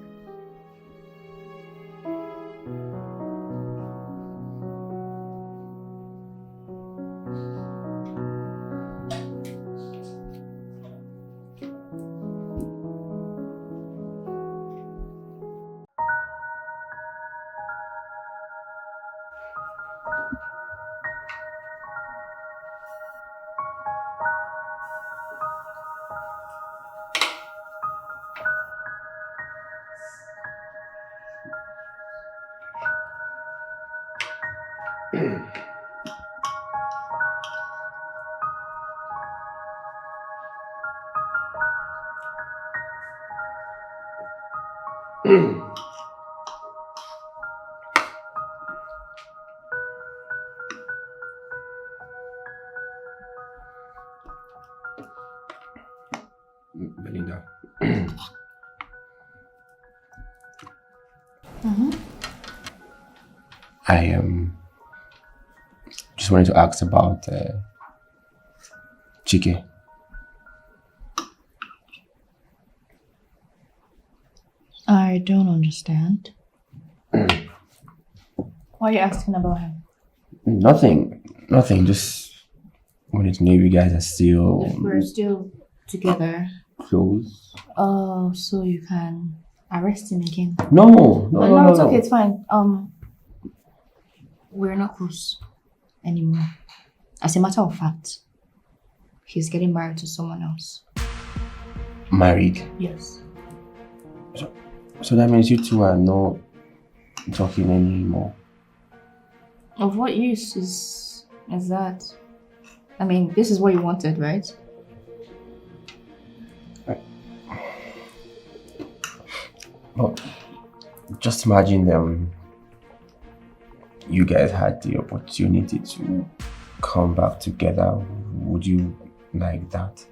Belinda. I just wanted to ask about Chike. I don't understand. Why are you asking about him? Nothing. Just wanted to know if you guys are still If we're still together. close. Oh, so you can arrest him again? No, It's okay. It's fine. We're not close anymore. As a matter of fact, he's getting married to someone else. Married. Yes. So that means you two are not talking anymore. Of what use is that? I mean, this is what you wanted, right? Well, just imagine them you guys had the opportunity to come back together, would you like that?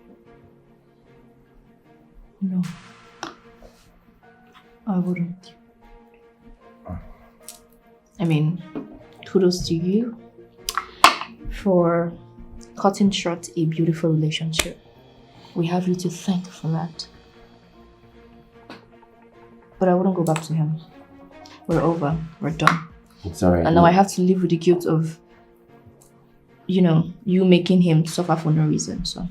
No. I wouldn't. I mean, kudos to you for cutting short a beautiful relationship. We have you to thank for that. But I wouldn't go back to him. We're over. We're done. It's alright. And now I have to live with the guilt of, you know, you making him suffer for no reason, so.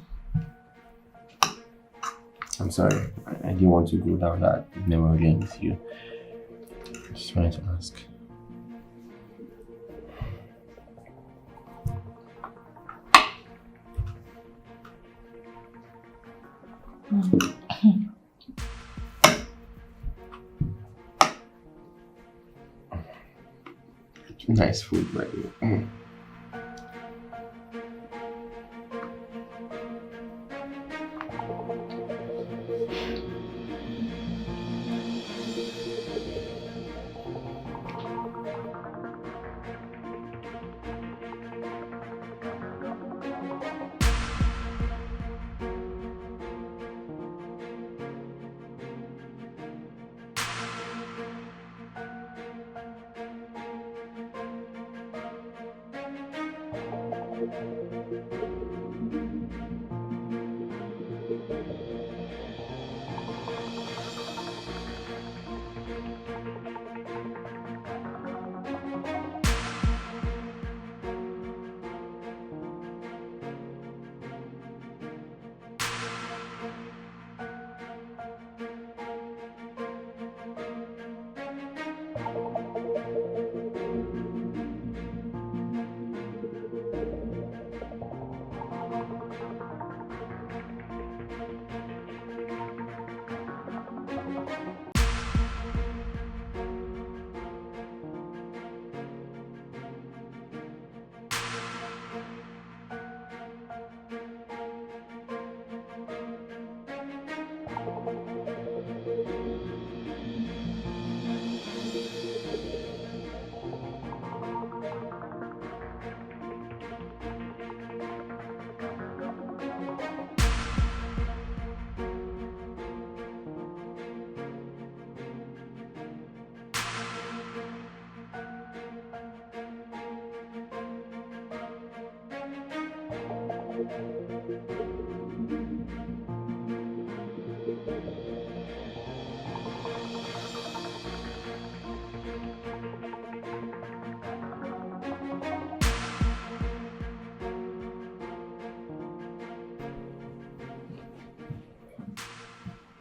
I'm sorry. I didn't want to go down that memory lane with you. I just wanted to ask. Nice food, by the way.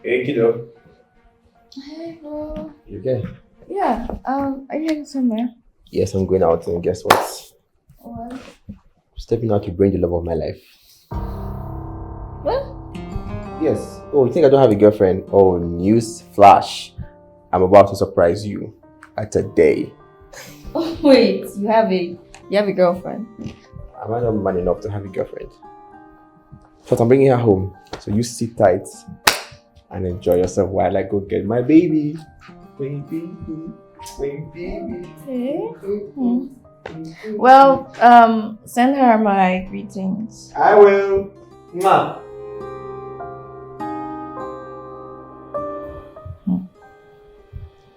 Hey, kiddo. Hey, bro. You okay? Yeah, are you heading somewhere? Yes, I'm going out, and guess what? What? Stepping out to bring the love of my life. What? Yes. Oh, you think I don't have a girlfriend? Oh, news flash. I'm about to surprise you at a day. Oh, wait, you have a girlfriend? Am I not man enough to have a girlfriend? But I'm bringing her home, so you sit tight and enjoy yourself while I go get my baby. My baby. My baby. Okay. Well, send her my greetings. I will. Mwah.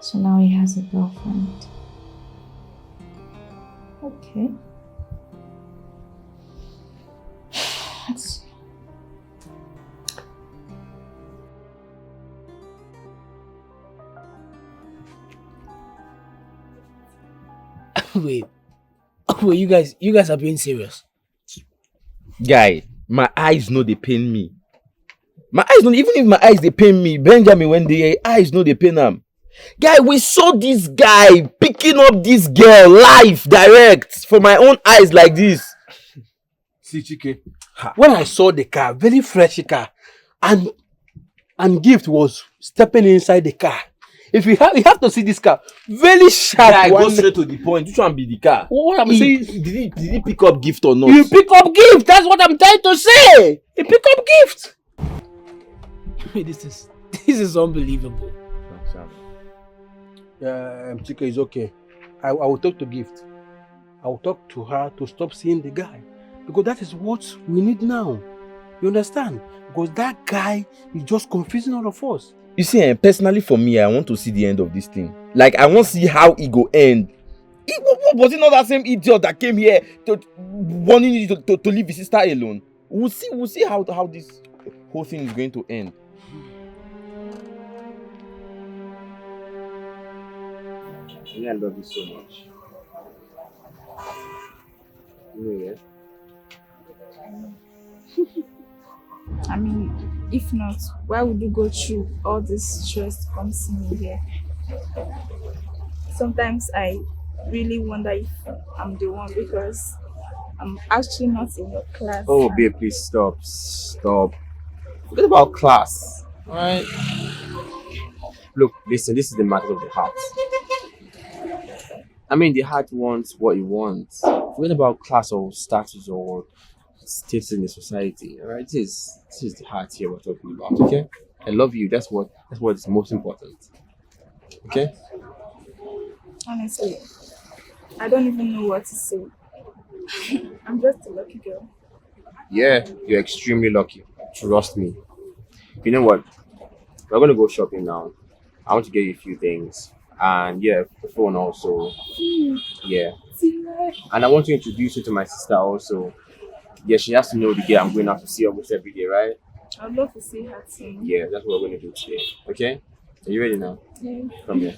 So now he has a girlfriend. Okay. Let's see. Wait, you guys are being serious. Guy, my eyes know they pain me. My eyes don't, even if my eyes they pain me, Benjamin, when the eyes know they pain them. Guy, we saw this guy picking up this girl live, direct, for my own eyes like this. See, Chike, when I saw the car, very fresh car, and Gift was stepping inside the car. If you have to see this car, very sharp. Guy, go straight to the point. Which one be the car? What I'm saying, Did he pick up Gift or not? you pick up Gift. That's what I'm trying to say. You pick up Gift. Wait, this is unbelievable. Chike is okay. I will talk to Gift. I'll talk to her to stop seeing the guy. Because that is what we need now. You understand? Because that guy is just confusing all of us. You see, personally for me, I want to see the end of this thing. Like, I want to see how it go end. Was it not that same idiot that came here wanting you to leave his sister alone? We'll see how this whole thing is going to end. I love you so much. Yeah. I mean, if not, why would you go through all this stress to come see me here? Sometimes I really wonder if I'm the one because I'm actually not in your class. Oh, babe, please stop. Forget about class. Alright? Look, listen, this is the matter of the heart. I mean, the heart wants what it wants. Forget about class or status or status in the society. Alright? This is the heart here we're talking about, okay? I love you. That's what is most important. Okay? Honestly, I don't even know what to say. I'm just a lucky girl. Yeah, you're extremely lucky. Trust me. You know what? We're gonna go shopping now. I want to get you a few things. And yeah, the phone also. Yeah. And I want to introduce you to my sister also. Yeah, she has to know the girl I'm going out to see almost every day, right? I'd love to see her too. Yeah, that's what we're gonna do today. Okay? Are you ready now? Yeah. Come here.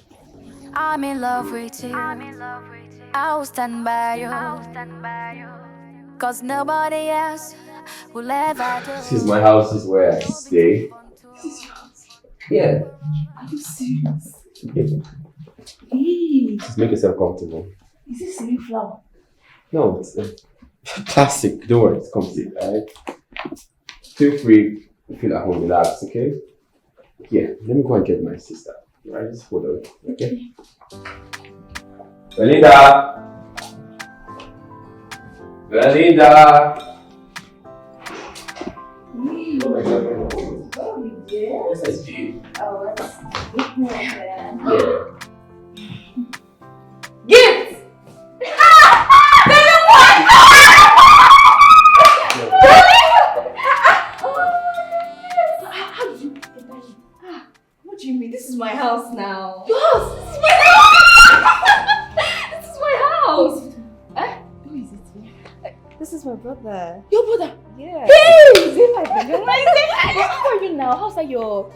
I'm in love with you. I'll stand by you. Cause nobody else will ever do. This is my house, this is where I stay. This is your house? Yeah. Are you serious? Okay. Hey, Just make yourself comfortable. is this a new flower? No, it's plastic. Don't worry, it's comfy, alright? Feel free to feel at home, relax, okay? Yeah, let me go and get my sister. Alright, just hold on, okay? Belinda! Oh my god. Oh, you did? Yes, I did. Oh, that's yeah. Yeah. Gift! What do you mean? This is my house now. Yes, this is my house! This is my house! Who is it? This is my brother. Your brother? Yeah. Hey! Is it like the How are you now? How's that your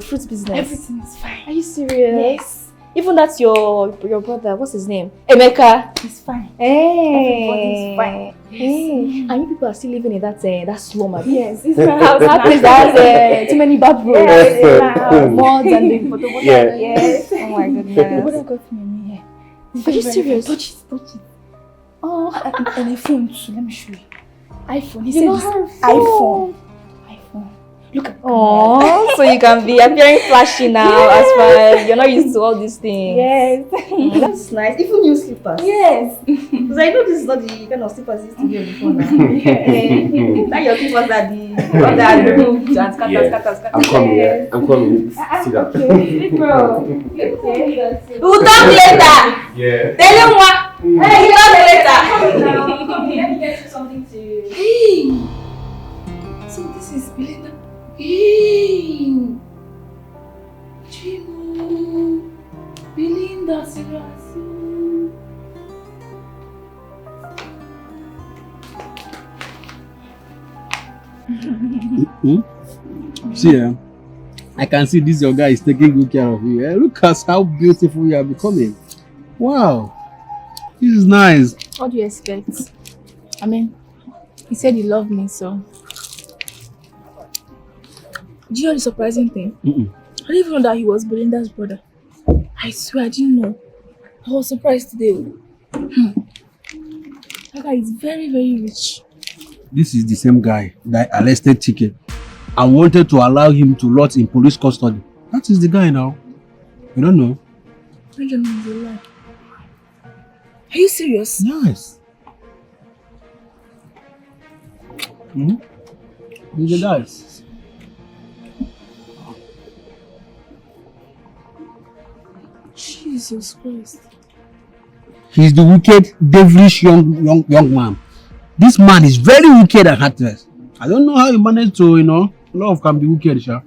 fruits business? Everything is fine. Are you serious? Yes. Even that's your brother. What's his name? Emeka. He's fine. Hey. Everybody's fine. Hey. And you people are still living in that slum. Yes, it's my house. That place that has too many bad roads. Yes, Mods and the photo. Yeah. Yes. Oh my Your goodness. brother got me here. Are you serious? Touch it. Oh. And a phone too. Let me show you. iPhone. He You said know it's her iPhone. Look at Oh, so you can be appearing flashy now as far you're not used to all these things. Yes. That's nice. Even new slippers. Yes. Because I know this is not the kind of slippers you used to wear before now. That your slippers are the removed and scatter. I'm coming, yeah. I'm coming. Sit down. Okay. Bro. Okay. We'll talk later. Yeah. Tell him what. Hey, we'll talk later. Come here. Let me get you something to. Hey. So this is Belinda. Hey. Chimo. Belinda, serious. See, I can see this your guy is taking good care of you. Look at how beautiful you are becoming. Wow. This is nice. What do you expect? I mean, he said he loved me, so. Do you know the surprising thing? I didn't even know that he was Belinda's brother. I swear I didn't know. I was surprised today. That guy is very, very rich. This is the same guy that arrested Chike and wanted to allow him to lot in police custody. That is the guy now. You don't know? Benjamin is a lie. Are you serious? Yes. He's a guy. Jesus Christ. He's the wicked, devilish young man. This man is very wicked and heartless. I don't know how he managed to, love can be wicked, sha.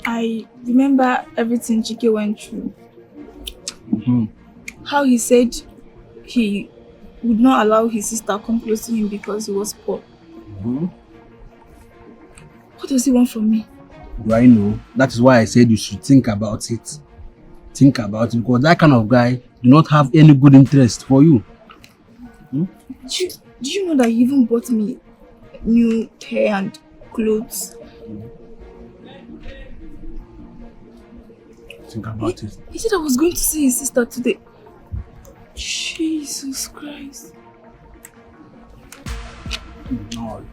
I remember everything Chike went through. Mm-hmm. How he said he would not allow his sister come close to him because he was poor. Mm-hmm. What does he want from me? Do I know? That is why I said you should think about it. Think about it, because that kind of guy do not have any good interest for you. Do you know that he even bought me new hair and clothes? Think about it. He said I was going to see his sister today. Jesus Christ. No.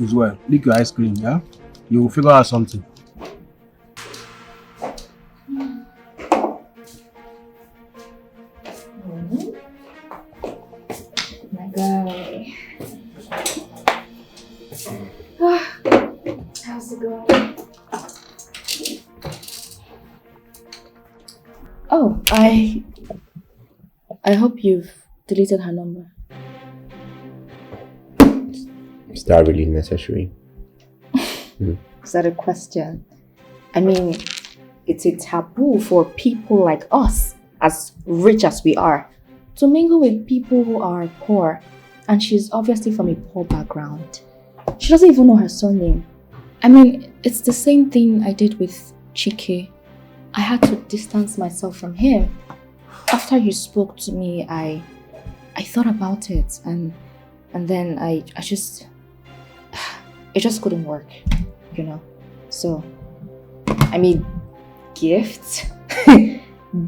As well. Lick your ice cream, yeah? You will figure out something. My guy. How's it going? Oh, I hope you've deleted her number. Is that really necessary? Is that a question? I mean, it's a taboo for people like us, as rich as we are, to mingle with people who are poor. And she's obviously from a poor background. She doesn't even know her surname. I mean, it's the same thing I did with Chike. I had to distance myself from him. After you spoke to me, I thought about it, and then I just, it just couldn't work, So, I mean, gifts?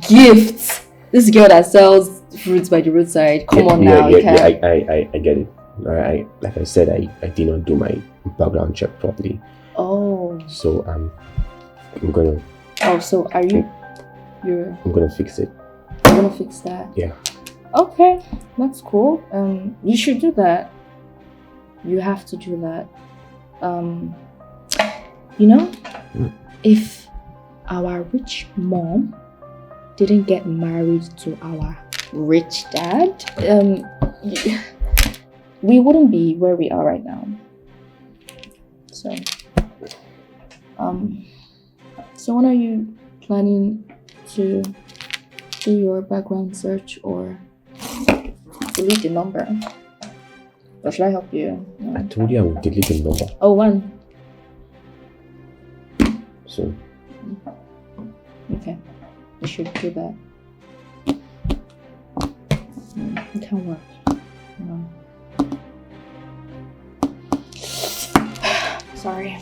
Gifts! This girl that sells fruits by the roadside, come on now, you can. I get it. Like I said, I did not do my background check properly. Oh. So I'm gonna. Oh, so are you? I'm gonna fix it. You're gonna fix that? Yeah. Okay, that's cool. You should do that. You have to do that. If our rich mom didn't get married to our rich dad, we wouldn't be where we are right now. So, so when are you planning to do your background search or delete the number? Or should I help you? I told you I would delete the number. Oh, one. So. Okay, you should do that. It can work. Sorry.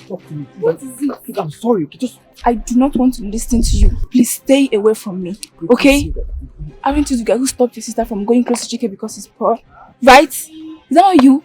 Talk to me. What is it? Look, I'm sorry. Okay, I do not want to listen to you. Please stay away from me. Okay? Aren't you the guy who stopped your sister from going close to Chike because he's poor? Right? Is that not you?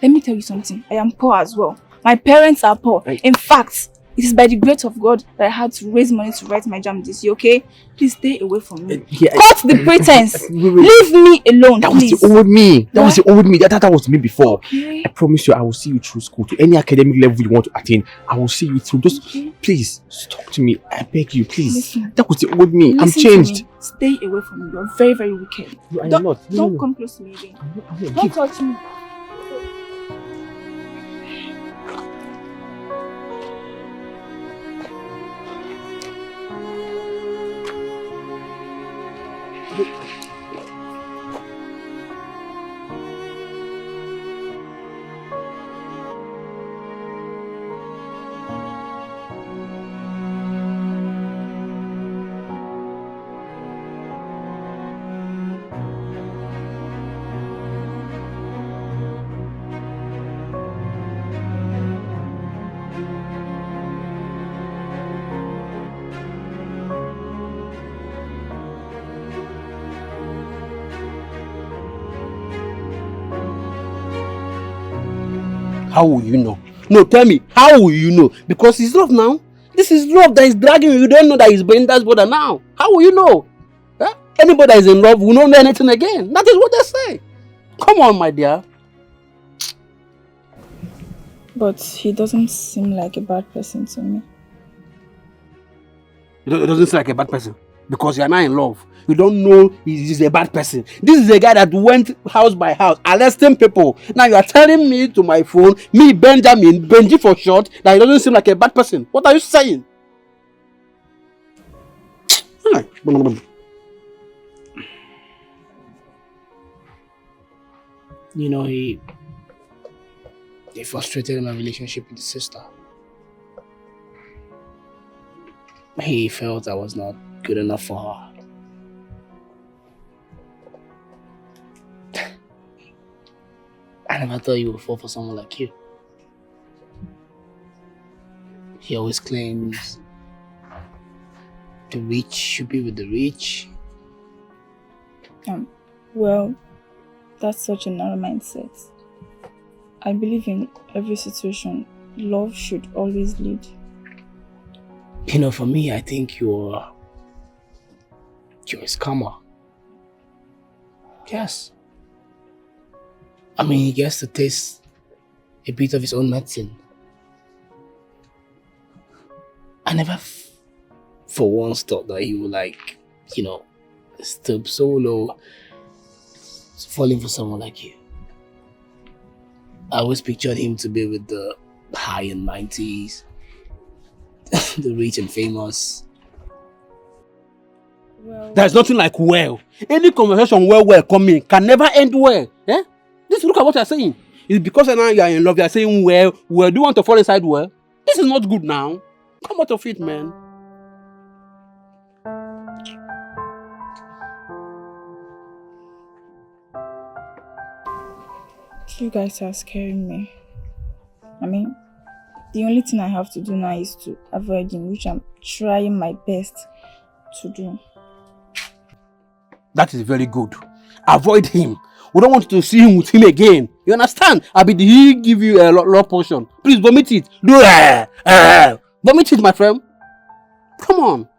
Let me tell you something. I am poor as well. My parents are poor. In fact, it is by the grace of God that I had to raise money to write my jam this year, okay? Please stay away from me. Cut the pretense. Leave me alone, That please. was the old me. That was the old me. That was me before. Okay. I promise you, I will see you through school to any academic level you want to attain. I will see you through. Just please talk to me. I beg you, please. Listen. That was the old me. I'm Listen to changed. me. Stay away from me. You're very, very wicked. No, I'm Don't, not. don't come close to me again. Don't touch me. How will you know? No, tell me, how will you know? Because it's love now. This is love that is dragging you. You don't know that he's Bender's brother now. How will you know? Huh? Anybody that is in love will not know anything again. That is what they say. Come on, my dear. But he doesn't seem like a bad person to me. It doesn't seem like a bad person. Because you are not in love. You don't know he's a bad person. This is a guy that went house by house arresting people. Now you are telling me to my phone, me Benji for short, that he doesn't seem like a bad person. What are you saying? You know, he frustrated my relationship with his sister. He felt I was not good enough for her. I never thought you would fall for someone like you. He always claims the rich should be with the rich. Well, that's such a narrow mindset. I believe in every situation, love should always lead. You know, for me, I think you're a scammer. Yes. I mean, he gets to taste a bit of his own medicine. I never for once thought that he would stoop so low, falling for someone like you. I always pictured him to be with the high and mighties, the rich and famous. Well, there's nothing like well. Any conversation well coming can never end well. Eh? Just look at what you're saying. It's because now you are in love, you are saying well. Do you want to fall inside well? This is not good now. Come out of it, man. You guys are scaring me. I mean, the only thing I have to do now is to avoid him, which I'm trying my best to do. That is very good. Avoid him. We don't want to see him with him again. You understand? Did he give you a lot portion? Please vomit it. Vomit it, my friend. Come on.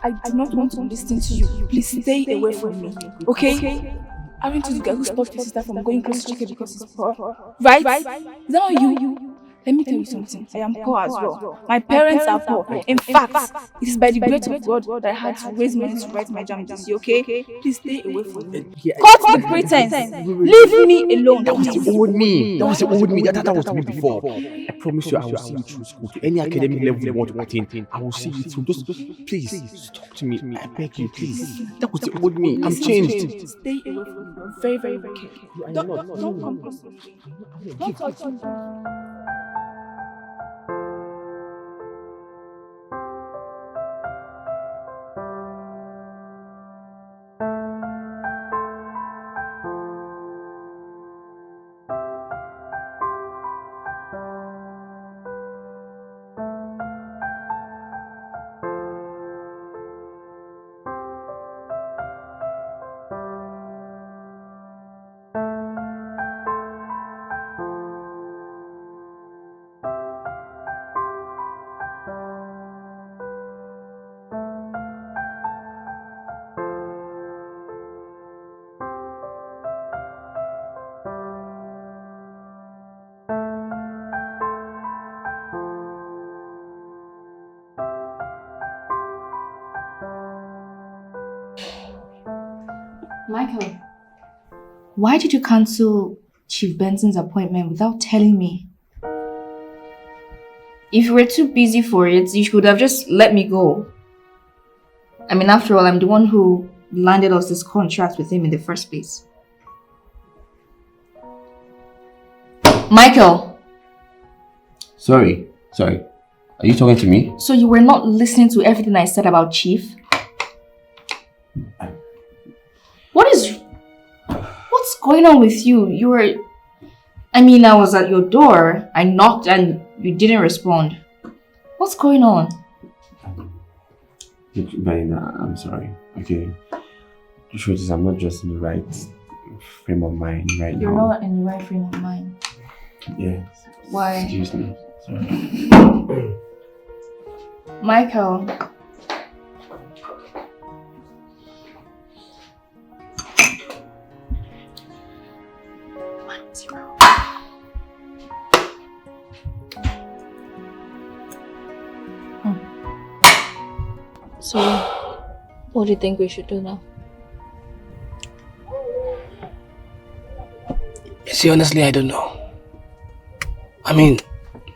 I do not want to listen to you. Please stay away from me. Okay? Aren't you the guy who stopped your sister from going close to Chike because he's poor? Right? Is that not you? Let me tell you something. I am poor as well. My parents are poor. In fact, it is by the grace of God that I had to raise money to write my jam this year, okay? Please stay away from me. Cut the pretense. Leave me alone. That was the old me. That was the old me. That was me before. I promise you, I will see you through school. To any academic level you want to attain, I will see you through. Just please, talk to me. I beg you, please. That was the old me. I'm changed. Stay away from me. You're very, very wicked. Don't come close to me. Don't touch me. Michael, why did you cancel Chief Benson's appointment without telling me? If you were too busy for it, you could have just let me go. I mean, after all, I'm the one who landed us this contract with him in the first place. Michael! Sorry. Are you talking to me? So you were not listening to everything I said about Chief? What's going on with you? I was at your door. I knocked and you didn't respond. What's going on? Look, Marina, I'm sorry. Okay. The truth is, I'm not just in the right frame of mind right You're now. not in the right frame of mind. Yes. Why? Excuse me. Sorry. Michael. So, what do you think we should do now? See, honestly, I don't know. I mean,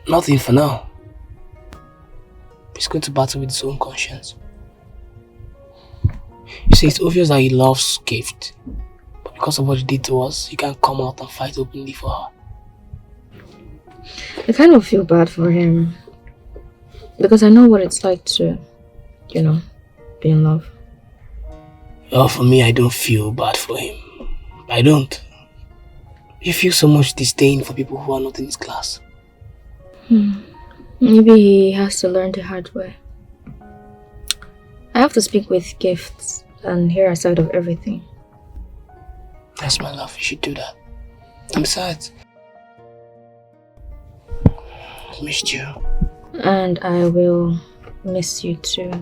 nothing for now. He's going to battle with his own conscience. You see, it's obvious that he loves Gift. But because of what he did to us, he can't come out and fight openly for her. I kind of feel bad for him. Because I know what it's like to, you know, be in love. Well, for me, I don't feel bad for him. I don't. You feel so much disdain for people who are not in his class. Maybe he has to learn the hard way. I have to speak with Gifts and hear a side of everything. That's my love, you should do that. And besides, I missed you. And I will miss you too.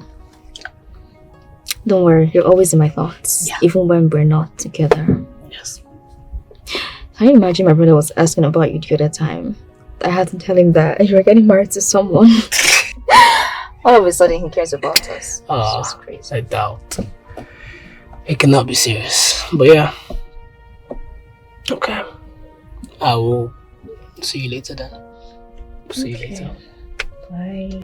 Don't worry, you're always in my thoughts, even when we're not together. Yes. Can you imagine my brother was asking about you the other time? I had to tell him that you were getting married to someone. All of a sudden he cares about us. It's just crazy. I doubt. It cannot be serious. But yeah. Okay. I will see you later then. See you later. Bye.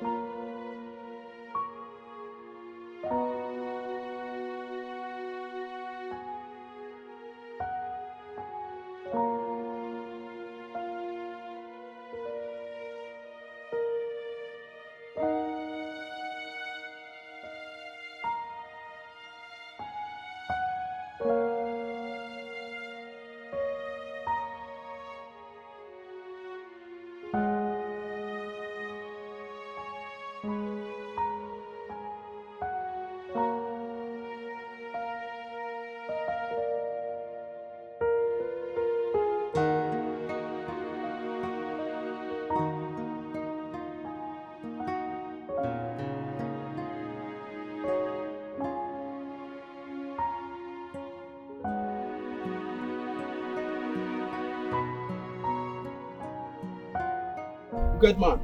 Good man,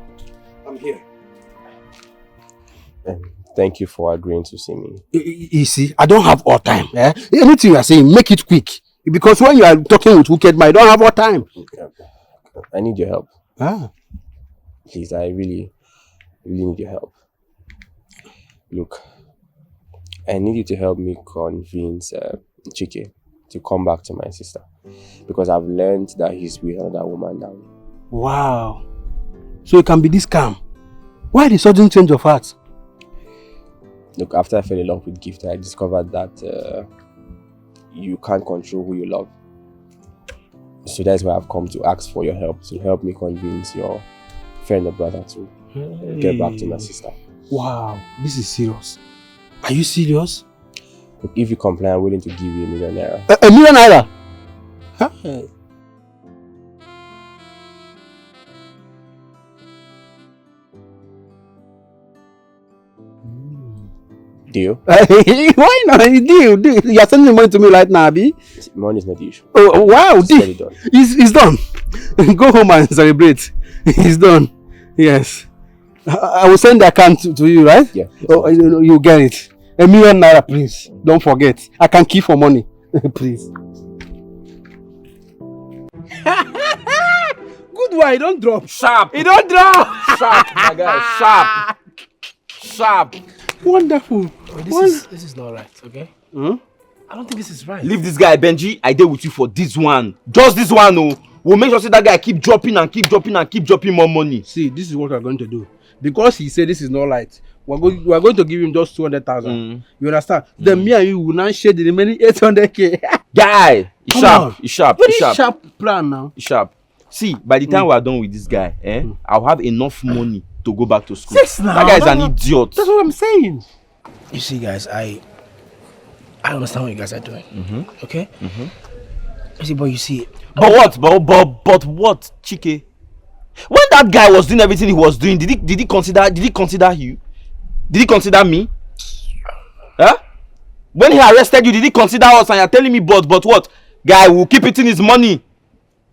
I'm here. Thank you for agreeing to see me. You see, I don't have all time. Anything you are saying, make it quick. Because when you are talking with wicked man, I don't have all time. I need your help. Ah. Please, I really need your help. Look, I need you to help me convince Chike to come back to my sister. Because I've learned that he's with another woman now. Wow. So it can be this calm. Why the sudden change of heart? Look, after I fell in love with Gift, I discovered that you can't control who you love. So that's why I've come to ask for your help, to help me convince your friend or brother to get back to my sister. Wow, this is serious. Are you serious? Look, if you comply, I'm willing to give you ₦1 million. ¡1 million! Huh? Deal? Why not? Deal. You are sending money to me right now, Abi? Money is not the issue. Oh, wow. It's done. It's done. Go home and celebrate. It's done. Yes. I will send the account to you, right? Yeah. Oh, you get it. ₦1 million, please. Don't forget. I can keep for money. Please. Good one. You don't drop. Sharp. You don't drop. Sharp, my guy. Sharp. Sharp. Wonderful. Oh, this is not right, okay? I don't think this is right. Leave this guy, Benji. I deal with you for this one. Just this one, oh. We'll make sure that guy keep dropping and keep dropping and keep dropping more money. See, this is what we're going to do. Because he said this is not right, we're going to give him just 200,000. You understand? Then me and you will now share the remaining 800k. Guy, it's sharp. It's sharp. Very It's sharp. sharp plan now. It's sharp. See, by the time we are done with this guy, I'll have enough money to go back to school. Yes, now. That guy is an idiot. That's what I'm saying. You see, guys, I understand what you guys are doing. Okay? You see, but you see... But what, Chike? When that guy was doing everything he was doing, did he consider you? Did he consider me? Huh? When he arrested you, did he consider us? And you're telling me but what? Guy will keep eating his money.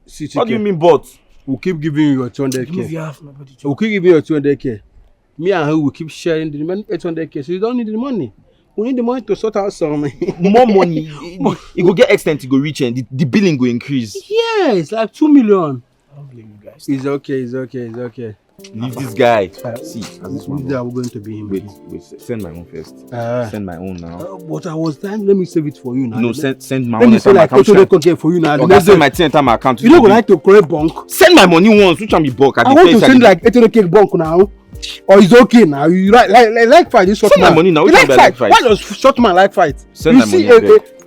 See, Chike, What do you mean but? We'll keep giving you your 200k. Give me the half, my buddy. We'll keep giving you your 200k. Me and her will keep sharing the remaining 800k. So you don't need the money. We need the money to sort out some. More money. It will get extent, it will reach and the billing will increase. Yeah, it's like 2 million. I don't blame you guys. It's okay. Leave this guy. See, as this one. We're going to be him. Wait, send my own first. Send my own now. But I was trying, let me save it for you now. No, send my Let own me say enter my like account. 800k for you now. Okay, send my thing enter my account. You don't go like to create bunk. Send my money once, which one be bulk? I want to send like 800k bunk now. Or it's okay now. You like fight this short Send man. my money now. You Which one be like fight? Why does short man like fight? Send my money.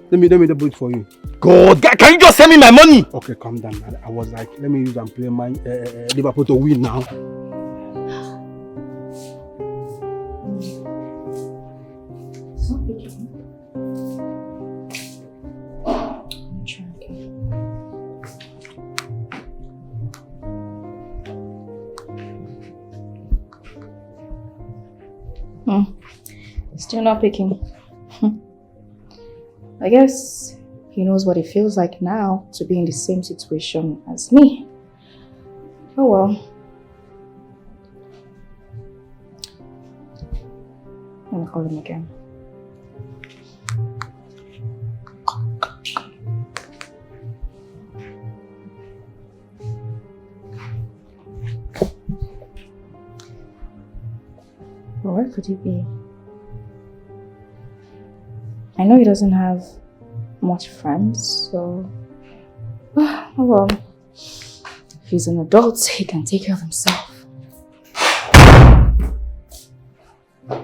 Let me double it for you. God, guy, can you just send me my money? Okay, calm down. I was like, let me use and play my Liverpool to win now. Stop picking. Still not picking. I guess he knows what it feels like now to be in the same situation as me. Oh well. Let me call him again. Well, where could he be? I know he doesn't have much friends, so... Oh well. If he's an adult, he can take care of himself.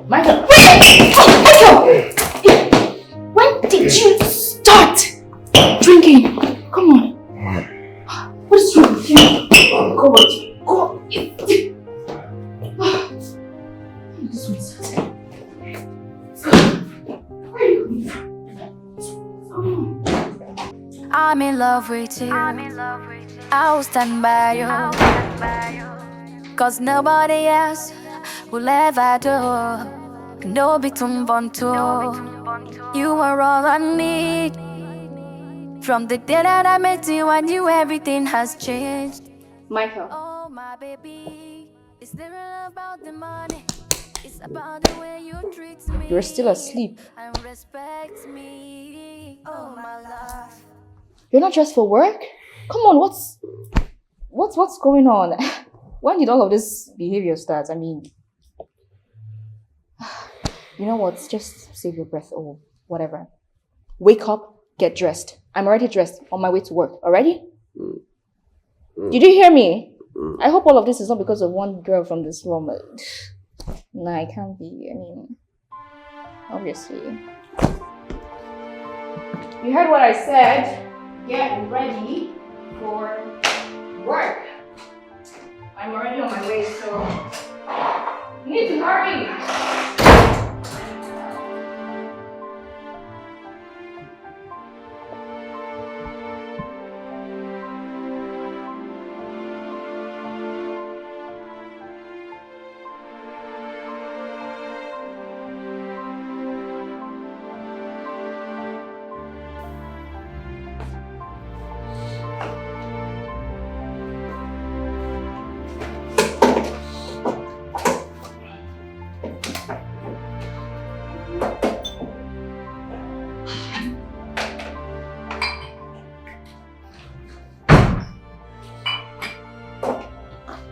Michael! Wait! Oh, Michael! When did you start drinking? Come on. What is wrong with you? Go on. Go on. This one's I'm in love with you. I'll stand by you. Cause nobody else will ever do. No between Bonto. You are all I need. From the day that I met you, I knew everything has changed. Michael. Oh my baby, it's never about the money. It's about the way you treat me. You're still asleep. And respect me. Oh my love. You're not dressed for work? Come on, what's going on? When did all of this behavior start? I mean, you know what? Just save your breath or whatever. Wake up, get dressed. I'm already dressed, on my way to work. Already? Did you hear me? I hope all of this is not because of one girl from this room. Nah, it can't be. I mean, obviously. You heard what I said. Get ready for work. I'm already on my way, so you need to hurry.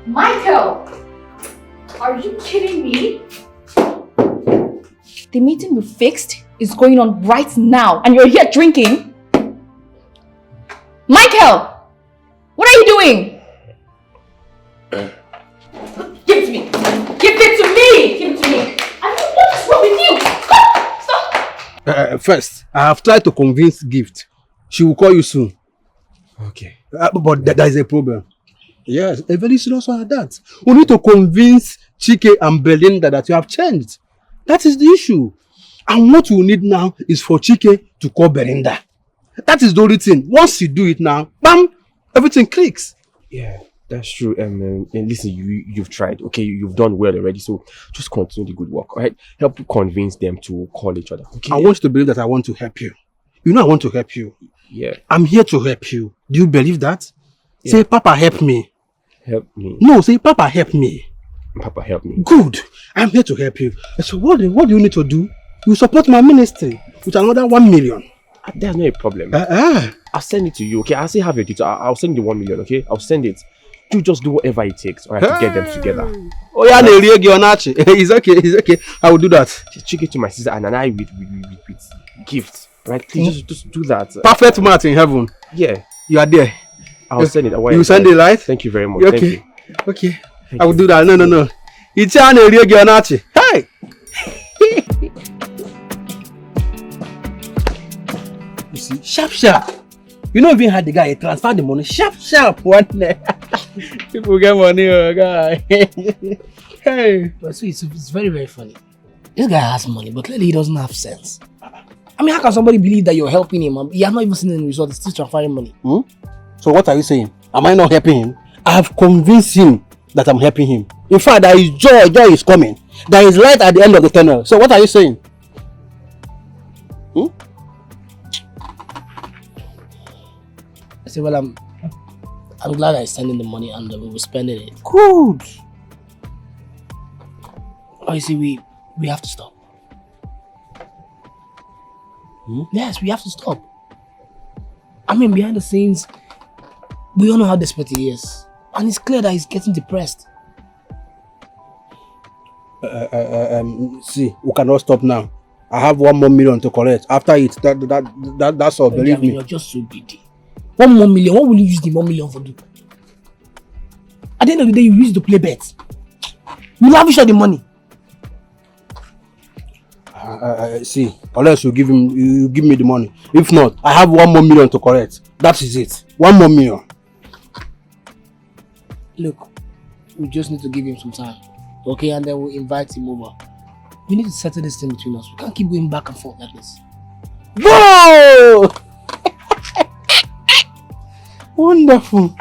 Michael! Are you kidding me? The meeting we fixed is going on right now and you're here drinking? Michael! What are you doing? Give it to me! Give it to me! Give it to me! I mean, what is wrong with you? Stop! First, I have tried to convince Gift. She will call you soon. Okay. But there is a problem. Yes, a very serious one at that. We need to convince Chike and Belinda that you have changed. That is the issue. And what we need now is for Chike to call Belinda. That is the only thing. Once you do it now, bam, everything clicks. Yeah, that's true. And listen, you've tried. Okay, you've done well already. So just continue the good work. All right, help convince them to call each other. Okay. I want you to believe that I want to help you. You know I want to help you. Yeah. I'm here to help you. Do you believe that? Yeah. Say, Papa, help me. Help me. No, say, Papa, help me. Papa, help me. Good. I'm here to help you. So what do you need to do? You support my ministry with another 1 million. There's no problem. I'll send it to you, okay? I'll still have your details. I'll send you 1 million, okay? I'll send it. You just do whatever it takes, all right, to get them together. Oh yeah, it's okay, it's okay. I will do that. Check it to my sister and I with gifts, right? Please just do that. Perfect match in heaven. Yeah. You are there. I'll send it. You send it, right? Thank you very much. Okay. Thank you. Okay. Thank I will do that. No. It's an area. Hey! You see, sharp. You don't even had the guy transfer the money. Sharp. One day. People get money, guy. Hey. But so it's very, very funny. This guy has money, but clearly he doesn't have sense. I mean, how can somebody believe that you're helping him and you have not even seen any result, he's still transferring money? So what are you saying? Am I not helping him? I have convinced him that I'm helping him. In fact, there is joy is coming. There is light at the end of the tunnel. So what are you saying? I say, well, I'm glad I'm sending the money and we will spend it. Good. Oh, you see, we have to stop. Yes, we have to stop. I mean, behind the scenes, we all know how desperate he is. And it's clear that he's getting depressed. See, we cannot stop now. I have 1 more million to collect. After it, that's all. Believe me. You're just so greedy. 1 more million. What will you use the 1 million for? Do? At the end of the day, you use it to play bets. You lavish all the money. See, unless you give me the money. If not, I have 1 more million to collect. That is it. 1 more million. Look, we just need to give him some time. Okay, and then we'll invite him over. We need to settle this thing between us. We can't keep going back and forth like this. Whoa! Wonderful.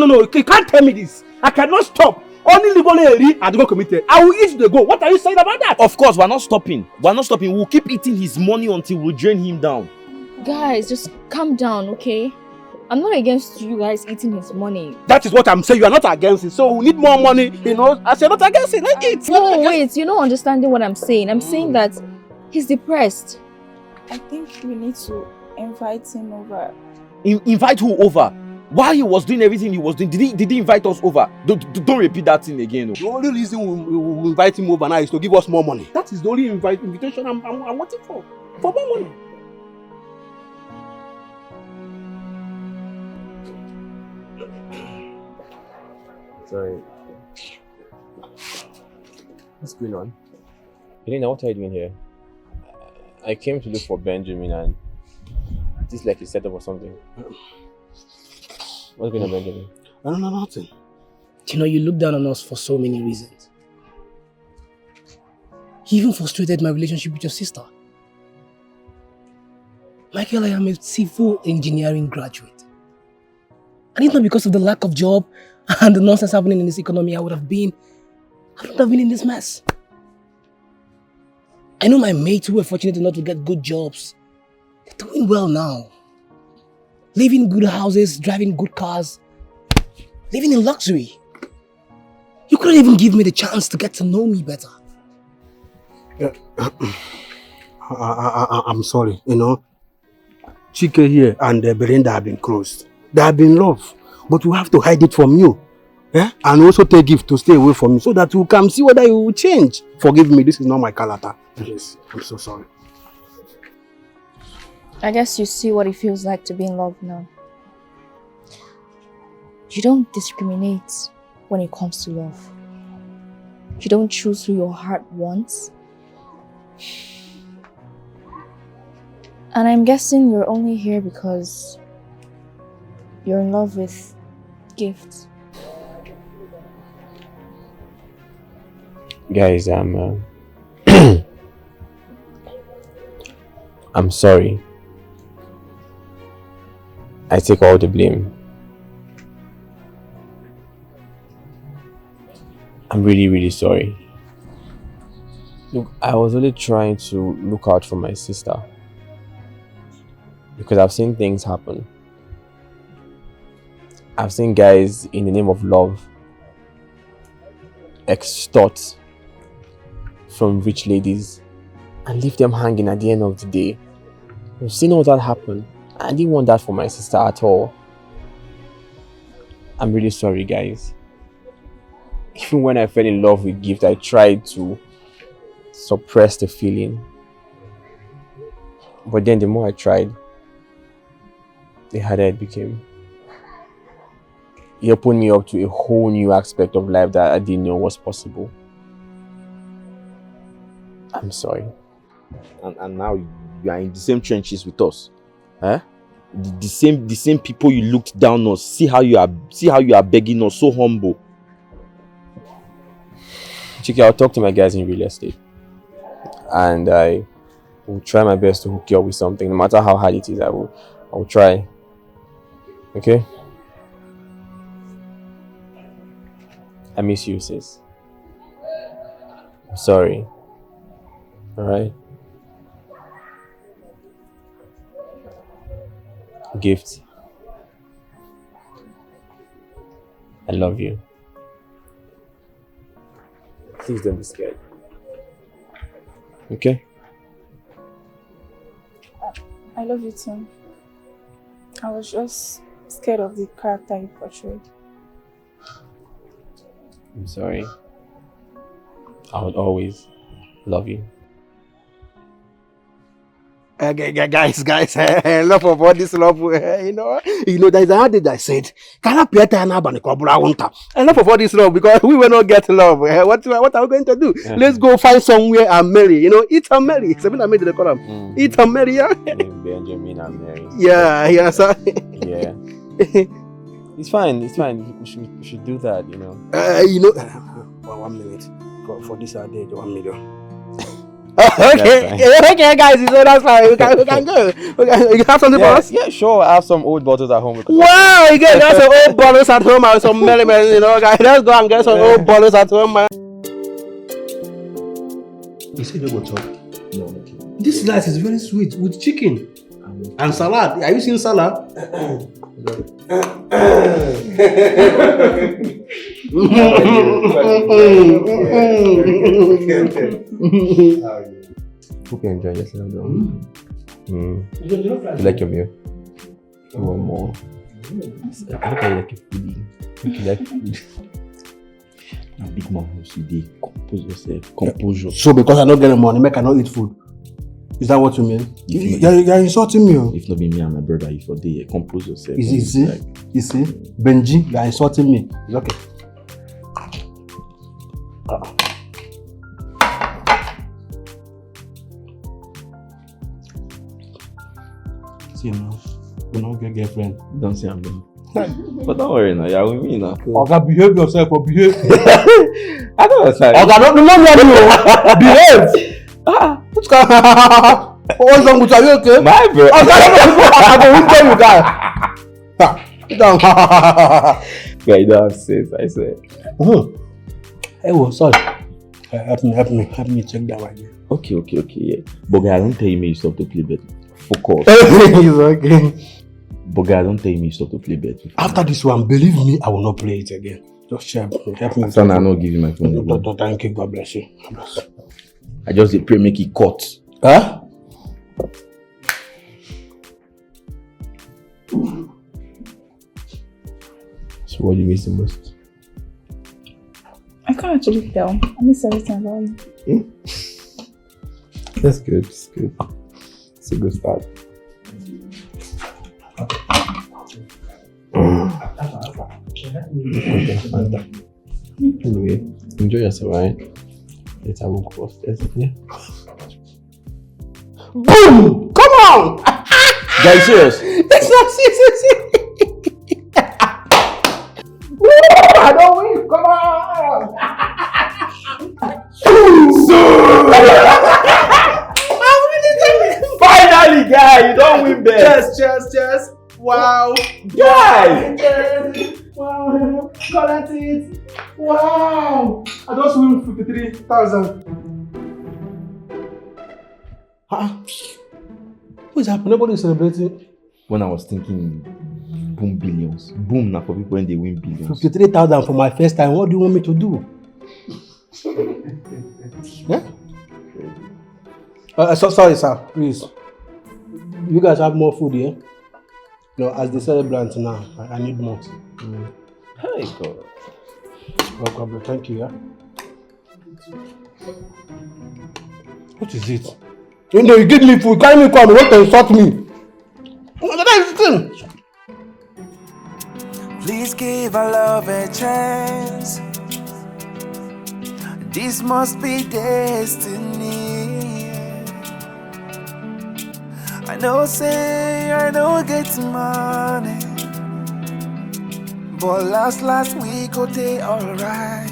No. You can't tell me this. I cannot stop. Only legally I go committed. I will eat the go. What are you saying about that? Of course, we're not stopping. We'll keep eating his money until we drain him down. Guys, just calm down, okay? I'm not against you guys eating his money. That is what I'm saying. You are not against it. So we need more money, you know. I said not against it. Let's eat. No, wait. You're not understanding what I'm saying. I'm saying that he's depressed. I think we need to invite him over. Invite who over? While he was doing everything he was doing, did he invite us over? Don't repeat that thing again. The only reason we invite him over now is to give us more money. That is the only invitation I'm waiting for. For more money. Sorry. What's going on? Elena, what are you doing here? I came to look for Benjamin and this is like a setup or something. What's going on, Benjamin? I don't know nothing. You know, you look down on us for so many reasons. You even frustrated my relationship with your sister. Michael, I am a civil engineering graduate. And it's not because of the lack of job and the nonsense happening in this economy I would have been in this mess. I know my mates who were fortunate enough to get good jobs. They're doing well now. Living in good houses, driving good cars, living in luxury. You couldn't even give me the chance to get to know me better. I'm sorry, you know. Chike here and Belinda have been closed. They have been love, but you have to hide it from you. Yeah? And also take gift to stay away from you so that you can see whether you will change. Forgive me, this is not my character. Please, I'm so sorry. I guess you see what it feels like to be in love now. You don't discriminate when it comes to love. You don't choose who your heart wants. And I'm guessing you're only here because you're in love with gifts. Guys, I'm sorry. I take all the blame. I'm really, really sorry. Look, I was only trying to look out for my sister. Because I've seen things happen. I've seen guys in the name of love extort from rich ladies and leave them hanging at the end of the day. I've seen all that happen. I didn't want that for my sister at all. I'm really sorry, guys. Even when I fell in love with Gift, I tried to suppress the feeling. But then the more I tried, the harder it became. It opened me up to a whole new aspect of life that I didn't know was possible. I'm sorry. And now you are in the same trenches with us. Huh? The same people you looked down on. See how you are begging us, so humble. Chiki, I'll talk to my guys in real estate. And I will try my best to hook you up with something. No matter how hard it is, I will try. Okay? I miss you, sis. I'm sorry. Alright? Gift. I love you. Please don't be scared. Okay? I love you too. I was just scared of the character you portrayed. I'm sorry. I would always love you. Guys, enough of all this love, you know, there's an adage that said, enough of all this love because we will not get love. What are we going to do? Let's go find somewhere and marry, eat and marry. Something I made in the column. Eat and marry, yeah? Benjamin and Mary. Yeah, sir. Yeah. It's fine. We should do that, 1 minute. For this adage, 1 million. Okay, guys, that's fine. We can go. You have something for us? Yeah, sure. I have some old bottles at home. Wow, you got some old bottles at home and some merriment, guys. Let's go and get some old bottles at home, man. You said you go talk? No, okay. This rice is very sweet with chicken and salad. Are you seeing salad? Hope you enjoy yourself though. You like your meal? You want more? I hope I like a foodie. You like food. A big man house you dey. Compose yourself. Compose yourself. So because I don't get the money, I cannot eat food. Is that what you mean? You're insulting me. If not be me and my brother, if you're there, compose yourself. You see? Benji, you're insulting me. It's okay. see now. You don't get girlfriend. Don't say I'm done. But don't worry now, you're with me now. Okay, behave yourself or behave. I don't understand. Okay, don't behave. What's going on? What's wrong with you? Are you okay? My bro. I will tell you guys. Sit down. Yeah, you don't have sense, I swear. Hey, well, sorry. Help me check that right there. Okay, yeah. But guy, don't tell me you stop to play bet. Focus. It's okay. But guy, don't tell me you stop to play bet. After this one, believe me, I will not play it again. Just help me. Son, I not give you my phone again. Thank you. God bless you. God bless you. I just pray make it cut. Huh? So what do you miss the most? I can't actually tell. I miss everything about you. That's good. It's good. It's a good start. Anyway, enjoy yourself, right? Later we'll go upstairs. Yeah. Boom! Come on! Guy, serious? It's not serious. I don't win. Come on! Finally, guy, you don't win bet. Cheers. Wow. Guy! Wow. Collect it. Wow. I just win 53,000. What's happening? Nobody is celebrating. When I was thinking boom billions. Boom now for people when they win billions. 53,000 for my first time. What do you want me to do? Yeah? Sorry, sir. Please. You guys have more food here? No, as the celebrant now, I need more. Hey, God. Welcome. Thank you, yeah? What is it? You give me food, carry me come, you want to insult me. What is this? Please give our love a chance. This must be destiny. I know get money, but last week they alright.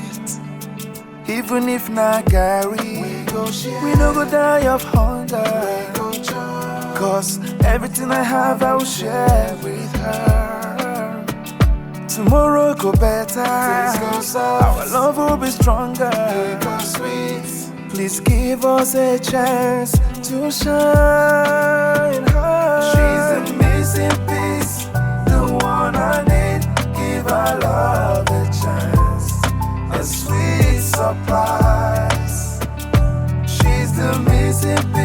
Even if not Gary, we no go die of hunger. Cause everything I have I will share with her. Tomorrow go better, our love will be stronger. Please give us a chance to shine high. She's a missing piece, the one I need. Give our love a chance, a sweet surprise. She's the missing piece.